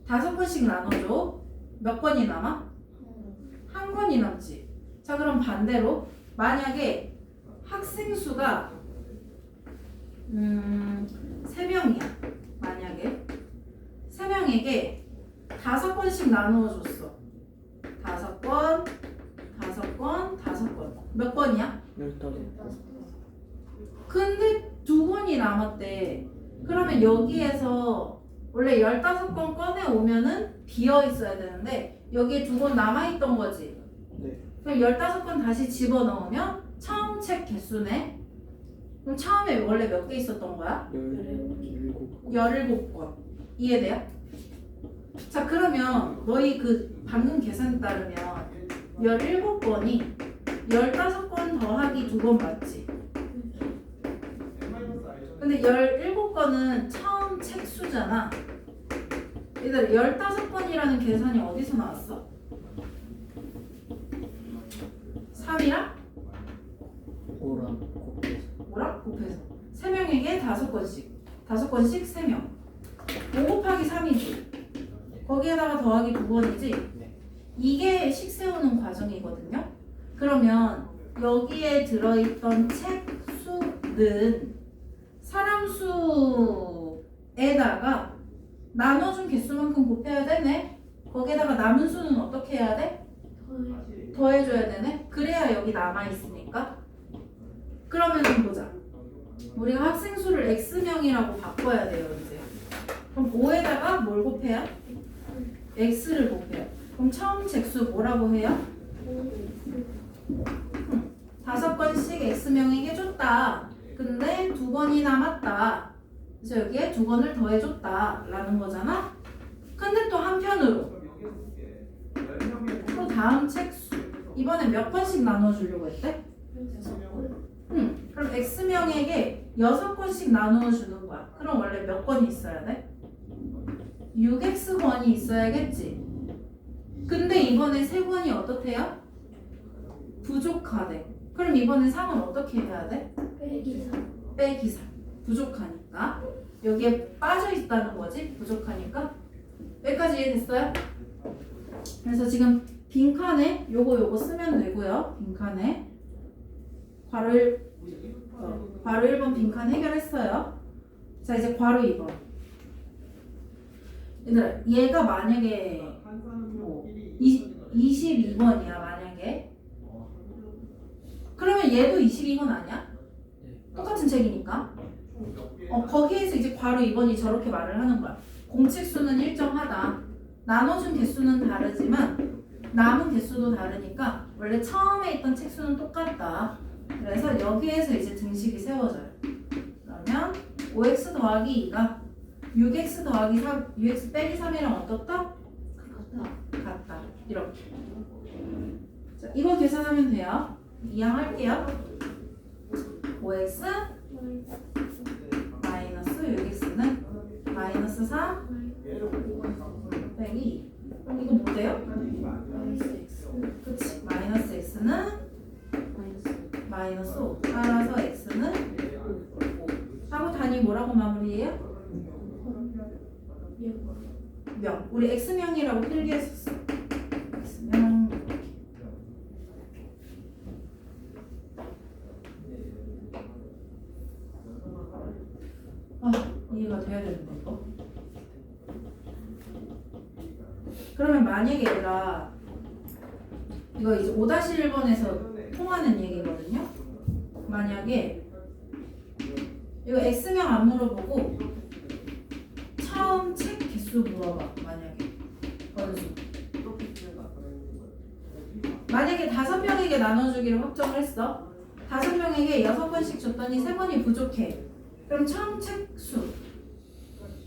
5권씩 나눠줘. 몇 권이 남아? 1권이 남지. 자, 그럼 반대로 만약에 학생 수가 3명이야. 만약에 3명에게 5권씩 나누어 줬어. 5권, 5권, 5권. 몇 권이야? 15권. 근데 2권이 남았대. 그러면 여기에서 원래 15권 꺼내 오면은 비어 있어야 되는데 여기에 2권 남아있던 거지. 네. 그럼 15권 다시 집어넣으면 처음 책 개수네. 그럼 처음에 원래 몇 개 있었던 거야? 17권. 17권. 이해돼요? 자, 그러면 너희 그 방금 계산 따르면 17권이 15권 더하기 2권 맞지? 근데 17권은 처음 책 수잖아. 얘들아, 15권이라는 계산이 어디서 나왔어? 3이랑? 5랑 곱해서. 뭐랑? 곱해서 3명에게 5권씩 5권씩 3명 5 곱하기 3이지. 거기에다가 더하기 2권이지. 네. 이게 식 세우는 과정이거든요. 그러면 여기에 들어있던 책 수는 사람 수에다가 나눠준 개수만큼 곱해야 되네. 거기에다가 남은 수는 어떻게 해야 돼? 더해줘야 되네. 그래야 여기 남아있으니까. 그러면 보자. 우리가 학생 수를 X명이라고 바꿔야 돼요, 이제. 그럼 5에다가 뭘 곱해요? X를 곱해요. 그럼 처음 잭수 뭐라고 해요? 5권씩 X명에게 줬다. 근데 2권이 남았다. 그래서 여기에 2권을 더해줬다 라는 거잖아. 근데 또 한편으로 또 다음 책수 이번엔 몇 권씩 나눠주려고 했대? 그럼 X명에게 6권씩 나누어주는 거야. 그럼 원래 몇 권이 있어야 돼? 6X권이 있어야겠지. 근데 이번에 3권이 어떻대요? 부족하대. 그럼 이번에 3은 어떻게 해야 돼? 빼기 3. 부족하니까. 여기에 빠져있다는 거지. 부족하니까. 여기까지 이해됐어요? 그래서 지금 빈칸에 요거 쓰면 되고요. 빈칸에 괄호 1번 빈칸 해결했어요. 자, 이제 괄호 2번. 얘들아, 얘가 만약에 뭐 22번이야 만약에. 그러면 얘도 22번 아니야? 똑같은 책이니까. 거기에서 이제 괄호 2번이 저렇게 말을 하는 거야. 공책 수는 일정하다. 나눠준 개수는 다르지만 남은 개수도 다르니까 원래 처음에 있던 책 수는 똑같다. 그래서 여기에서 이제 등식이 세워져요. 그러면 5x 더하기 2가 6x 더하기 3, 6x 빼기 3이랑 어떻다? 같다. 이렇게. 자, 이거 계산하면 돼요. 이항할게요. 5x 마이너스 6x는 마이너스 3 빼기 이거 뭐 돼요? 그치. 마이너스 x는 마이너스 5 따라서 x는 5 하고 단위 뭐라고 마무리해요? 명. 우리 x명이라고 필기했었어. x명. 아, 이해가 돼야 되는데 이거. 그러면 만약에 얘들아 이거 이제 5-1번에서 통하는 얘기거든요. 만약에 이거 x명 안 물어보고 처음 책 개수 물어봐. 만약에 건수. 만약에 5명에게 나눠주기를 확정을 했어. 5명에게 6번씩 줬더니 3번이 부족해. 그럼 처음 책 수.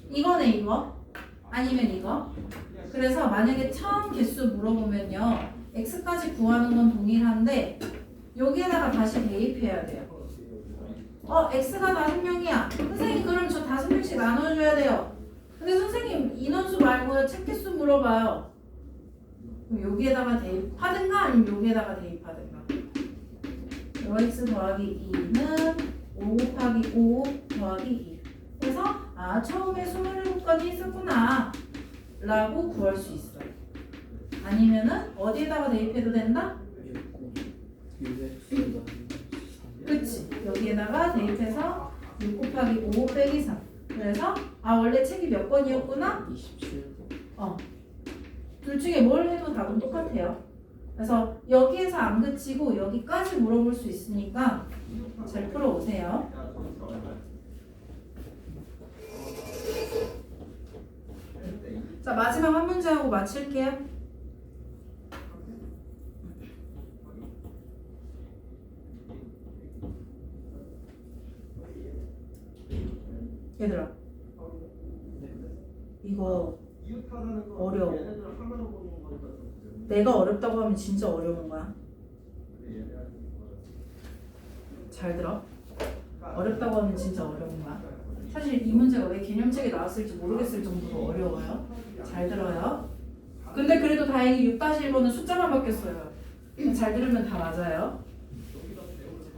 이거네 이거. 아니면 이거. 그래서 만약에 처음 개수 물어보면요. x까지 구하는 건 동일한데 여기에다가 다시 대입해야 돼요. x가 5명이야. 선생님 그럼 저 5명씩 나눠줘야 돼요. 근데 선생님 인원수 말고 책 개수 물어봐요. 그럼 여기에다가 대입하든가 아니면 여기에다가 대입하든가. x 더하기 2는 5 곱하기 5 더하기 2. 그래서 처음에 27건이 있었구나 라고 구할 수 있어요. 아니면은 어디에다가 대입해도 된다? 그치. 여기에다가 대입해서 6 곱하기 5 빼기 3. 그래서 원래 책이 몇 권이었구나? 27번. 둘 중에 뭘 해도 답은 똑같아요. 그래서 여기에서 안 그치고 여기까지 물어볼 수 있으니까 잘 풀어오세요. 자, 마지막 한 문제 하고 마칠게요. 얘들아, 이거 어려워. 내가 어렵다고 하면 진짜 어려운 거야. 잘 들어. 어렵다고 하면 진짜 어려운 거야. 사실 이 문제가 왜 개념책에 나왔을지 모르겠을 정도로 어려워요. 잘 들어요. 근데 그래도 다행히 6-1번은 숫자만 바뀌었어요. 잘 들으면 다 맞아요.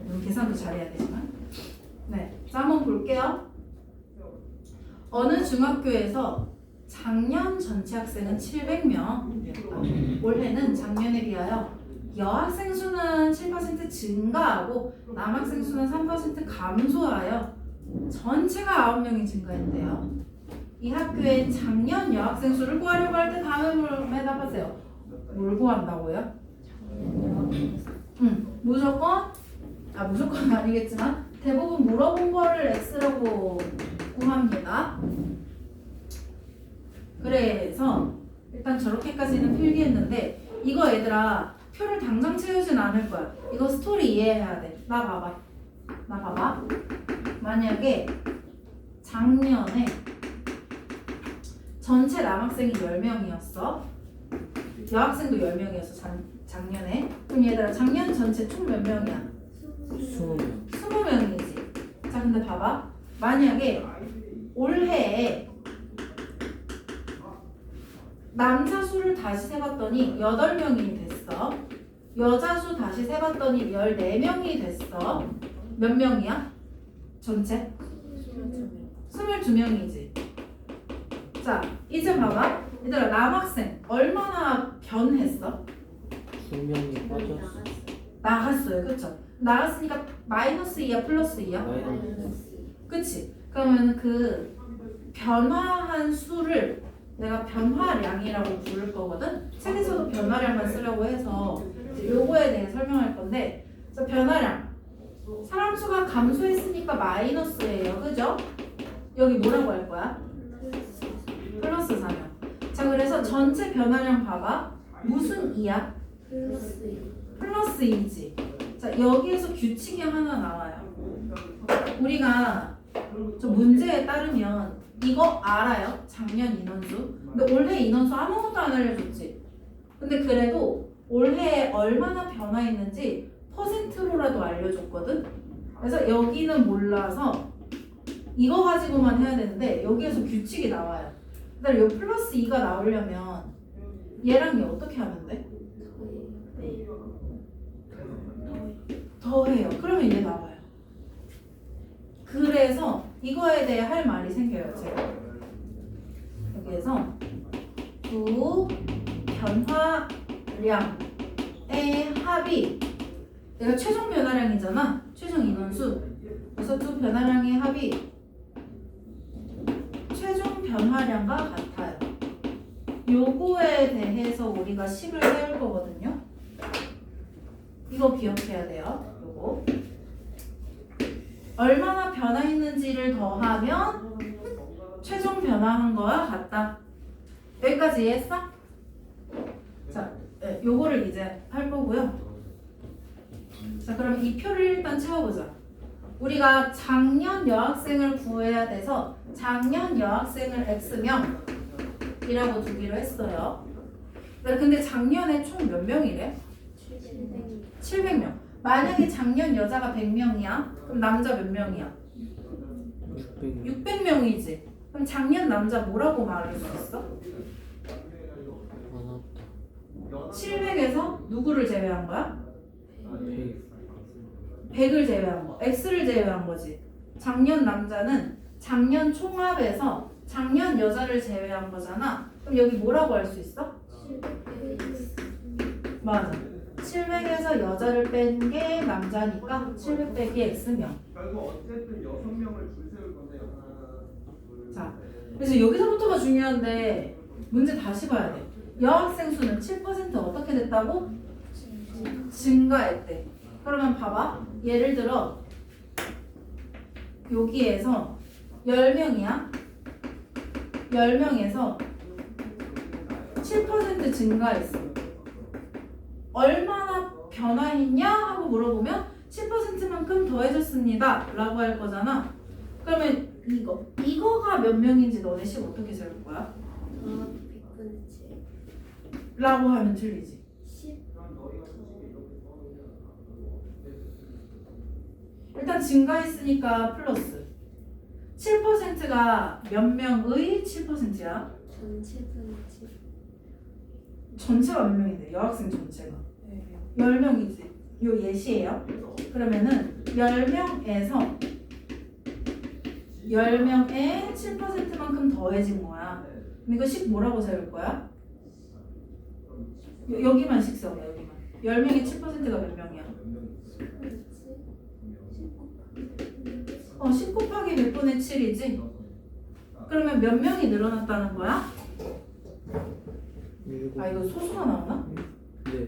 물론 계산도 잘해야 되지만. 네, 자 한번 볼게요. 어느 중학교에서 작년 전체 학생은 700명, 올해는 작년에 비하여 여학생 수는 7% 증가하고 남학생 수는 3% 감소하여 전체가 9명이 증가했대요. 이 학교의 작년 여학생 수를 구하려고 할 때 다음을 해답하세요. 뭘 구한다고요? 무조건 아니겠지만 대부분 물어본 거를 x라고 구합니다. 그래서 일단 저렇게까지는 필기했는데 이거 얘들아 표를 당장 채우진 않을 거야. 이거 스토리 이해해야 돼. 나 봐봐. 만약에 작년에 전체 남학생이 10명이었어. 여학생도 10명이었어. 작년에. 그럼 얘들아 작년 전체 총 몇 명이야? 20명. 20명이지. 자 근데 봐봐. 만약에 올해에 남자 수를 다시 세봤더니 8명이 됐어. 여자 수 다시 세봤더니 14명이 됐어. 몇 명이야? 전체? 22명이지. 자, 이제 봐봐. 얘들아, 남학생 얼마나 변했어? 2명이 빠졌어. 나갔어요. 그쵸? 나갔으니까 마이너스 2야, 플러스 2야? 마이너스. 그치? 그러면 그 변화한 수를 내가 변화량이라고 부를 거거든? 책에서도 변화량만 쓰려고 해서 이제 요거에 대해 설명할 건데, 그래서 변화량. 사람 수가 감소했으니까 마이너스예요. 그죠? 여기 뭐라고 할 거야? 플러스 4면. 자, 그래서 전체 변화량 봐봐. 무슨 2야? 플러스 2지. 자, 여기에서 규칙이 하나 나와요. 우리가 저 문제에 따르면 이거 알아요? 작년 인원수. 근데 올해 인원수 아무것도 안 알려줬지. 근데 그래도 올해 얼마나 변화했는지 퍼센트로라도 알려줬거든. 그래서 여기는 몰라서 이거 가지고만 해야 되는데 여기에서 규칙이 나와요. 그다음에 요 플러스 2가 나오려면 얘랑 얘 어떻게 하면 돼? 더해요. 그러면 얘 나와요. 그래서 이거에 대해 할 말이 생겨요. 제가 여기에서 두 변화량의 합이 내가 최종 변화량이잖아. 최종 인원수. 그래서 두 변화량의 합이 최종 변화량과 같아요. 요거에 대해서 우리가 식을 세울 거거든요. 이거 기억해야 돼요. 요거 얼마나 변화했는지를 더하면 최종 변화한 거와 같다. 여기까지 이해했어? 자, 네, 요거를 이제 할 거고요. 자, 그럼 이 표를 일단 채워보자. 우리가 작년 여학생을 구해야 돼서 작년 여학생을 X명이라고 두기로 했어요. 근데 작년에 총 몇 명이래? 700명. 만약에 작년 여자가 100명이야? 그럼 남자 몇 명이야? 600명이지. 그럼 작년 남자 뭐라고 말할 수 있어? 700에서 누구를 제외한 거야? 100을 제외한 거. X를 제외한 거지. 작년 남자는 작년 총합에서 작년 여자를 제외한 거잖아. 그럼 여기 뭐라고 할 수 있어? 맞아. 700에서 여자를 뺀 게 남자니까 700 빼기 X명. 결국 어쨌든 6명을 줄 세울 건데 자, 그래서 여기서부터가 중요한데 문제 다시 봐야 돼. 여학생 수는 7% 어떻게 됐다고? 증가했대. 그러면 봐봐. 예를 들어 여기에서 10명이야. 10명에서 7% 증가했어. 얼마나 변화했냐 하고 물어보면 7%만큼 더해졌습니다 라고 할 거잖아. 그러면 이거가 몇 명인지 너네 식 어떻게 세울 거야? 100분의 7 라고 하면 틀리지. 10 일단 증가했으니까 플러스 7%가 몇 명의 7%야? 전체 분의 7 전체가 몇 명인데? 여학생 전체가 10명이지. 요 예시예요. 그러면은 10명에서 10명에 7%만큼 더해진 거야. 그럼 이거 식 뭐라고 세울 거야? 여기만 식 세워. 여기만. 10명에 7%가 몇 명이야? 10 곱하기 몇 분의 7이지? 그러면 몇 명이 늘어났다는 거야? 아 이거 소수가 나오나? 네.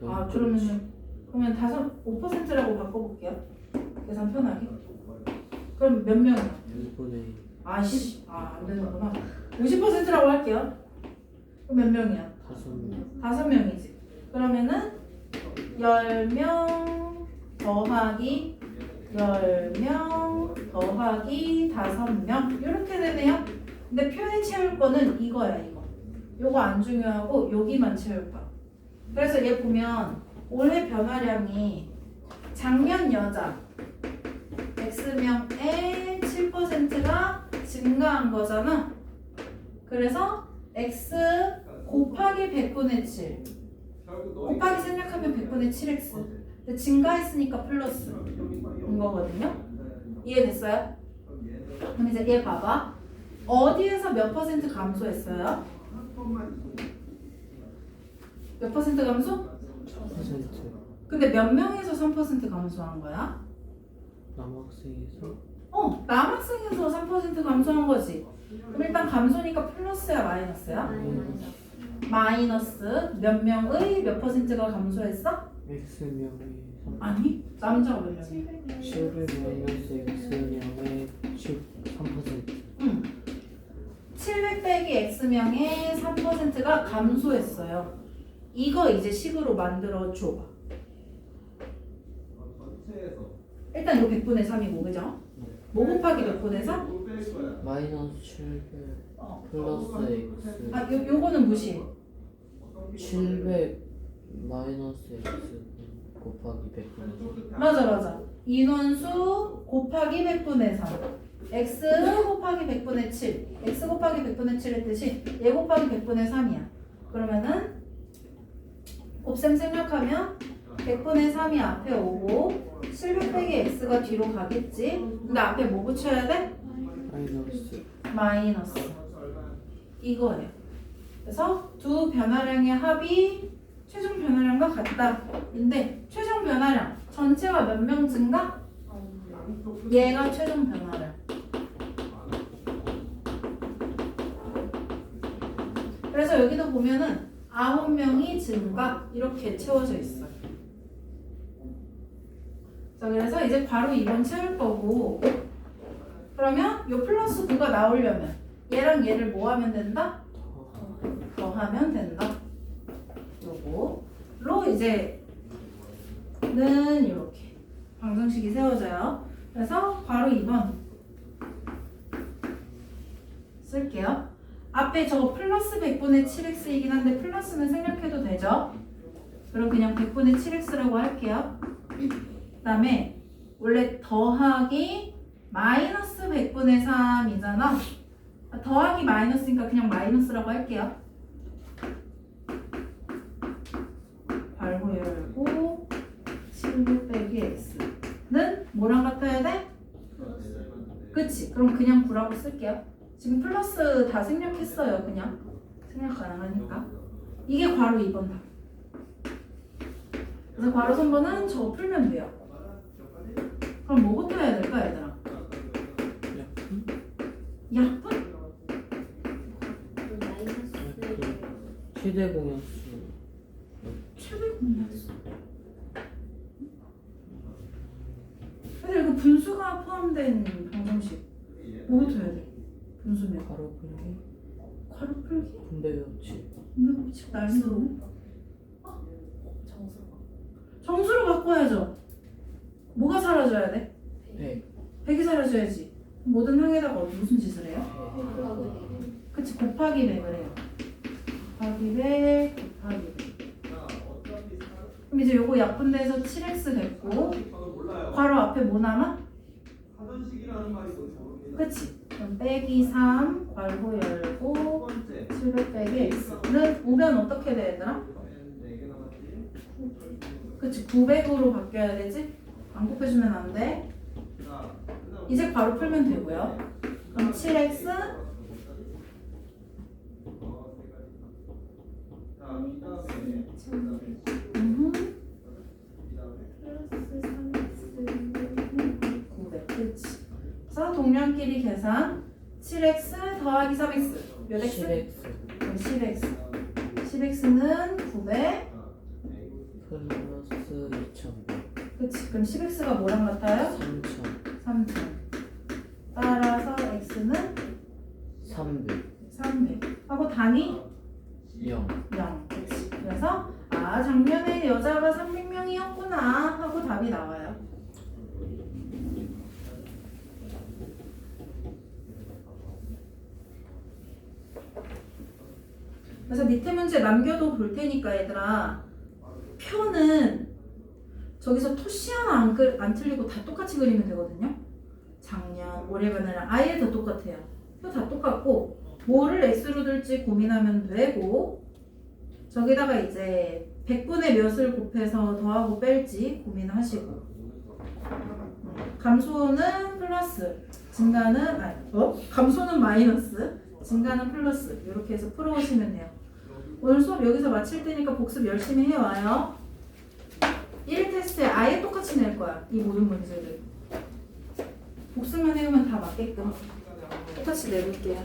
아 그러면 5%라고 바꿔볼게요. 계산 편하게. 그럼 몇 명이야? 1분의 아씨, 안 되는구나. 50%라고 할게요. 그럼 몇 명이야? 5명. 5명이지. 그러면은 10명 더하기 10명 더하기 5명 이렇게 되네요. 근데 표에 채울 거는 이거야 이거. 요거 안 중요하고 여기만 채울 거야. 그래서 얘 보면 올해 변화량이 작년 여자 X명의 7%가 증가한 거잖아. 그래서 X 곱하기 100분의 7 곱하기 생략하면 100분의 7X. 근데 증가했으니까 플러스인 거거든요. 이해됐어요? 그럼 이제 얘 봐봐. 어디에서 몇 퍼센트 감소했어요? 몇 퍼센트 감소? 3%. 근데 몇 명에서 3% 감소한 거야? 남학생에서 남학생에서 3% 감소한 거지. 그럼 일단 감소니까 플러스야 마이너스야? 마이너스 몇 명의 몇 퍼센트가 감소했어? X명의 아니 남자가 몇 명이야? 700 마이너스 X명의 3%. 응. 700 빼기 X명의 3%가 감소했어요. 이거 이제 식으로 만들어 줘봐. 전체에서 일단 이거 100분의 3이고 그죠? 뭐 곱하기 몇 분의 3? 뺄 거야. 마이너스 700 어. 플러스 X. 요거는 무시. 700 마이너스 x 곱하기 100분의 3. 맞아. 인원수 곱하기 100분의 3. x 곱하기 100분의 7. x 곱하기 100분의 7의 뜻이 얘 곱하기 100분의 3이야. 그러면은 곱셈 생략하면 100분의 3이 앞에 오고 700 빼기 x가 뒤로 가겠지. 근데 앞에 뭐 붙여야 돼? 마이너스. 마이너스. 이거예요. 그래서 두 변화량의 합이 최종 변화량과 같다. 근데 최종 변화량 전체가 몇 명 증가? 얘가 최종 변화량. 그래서 여기도 보면은 9명이 증가 이렇게 채워져 있어요. 자, 그래서 이제 바로 2번 채울 거고, 그러면 요 플러스 9가 나오려면 얘랑 얘를 뭐 하면 된다? 더하면 된다. 요거로 이제 는 이렇게 방정식이 세워져요. 그래서 바로 2번 쓸게요. 앞에 저거 플러스 100분의 7x이긴 한데 플러스는 생략해도 되죠? 그럼 그냥 100분의 7x라고 할게요. 그 다음에 원래 더하기 마이너스 100분의 3이잖아. 더하기 마이너스니까 그냥 마이너스라고 할게요. 괄호 열고 700 빼기 x는 뭐랑 같아야 돼? 그치? 그럼 그냥 9라고 쓸게요. 지금 플러스 다 생략했어요. 그냥 생략 가능하니까. 이게 괄호 2번 답. 그래서 괄호 3번은 저거 풀면 돼요. 그럼 뭐부터 해야 될까 얘들아? 약분? 마이너스 최대 공약수. 최대 공약수. 근데 이거 분수가 포함된 방정식 뭐부터 해야 돼? 분수면 가로 풀기. 괄호 풀기? 분배 법칙. 분배 법칙 날수로? 정수로 바꿔야죠. 뭐가 사라져야 돼? 100. 100이 사라져야지. 모든 항에다가 무슨 짓을 해요? 그치, 곱하기 100을 해요. 곱하기 100, 곱하기 100. 그럼 이제 요거 약분돼서 7x 됐고, 저는 몰라요. 괄호 앞에 뭐 남아? 사전식이라는 말이 뭔지 모릅니다. 그치? 그럼 빼기 3, 괄호 열고, 첫 번째. 700 빼기 x는 오면 어떻게 돼 얘들아? 네 개 남았지. 그치, 900으로 바뀌어야 되지? 안 곱해주면 안 돼. 자, 그다음 이제 바로 풀면 되고요. 그럼 7x 자, 그다음에 플러스 900. 그치. 그래서 동량끼리 계산 7x 더하기 3x 몇 x? 10x 그럼 10x 10x는 900. 플러스 2100. 그치. 그럼 10x가 뭐랑 같아요? 3000. 3000. 따라서 x는 300. 300 하고 단위 0. 0. 그치. 그래서 아 작년에 여자가 300명이었구나 하고 답이 나와요. 그래서 밑에 문제 남겨도 볼 테니까 얘들아, 표는 저기서 토시 하나 안 틀리고 다 똑같이 그리면 되거든요. 작년, 올해 변화랑 아예 다 똑같아요. 표 다 똑같고 뭐를 x로 둘지 고민하면 되고, 저기다가 이제 100분의 몇을 곱해서 더하고 뺄지 고민하시고, 감소는 플러스, 증가는 감소는 마이너스, 증가는 플러스, 이렇게 해서 풀어오시면 돼요. 오늘 수업 여기서 마칠 테니까 복습 열심히 해와요. 1일 테스트에 아예 똑같이 낼 거야. 이 모든 문제들. 복습만 해오면 다 맞게끔 똑같이 내볼게요.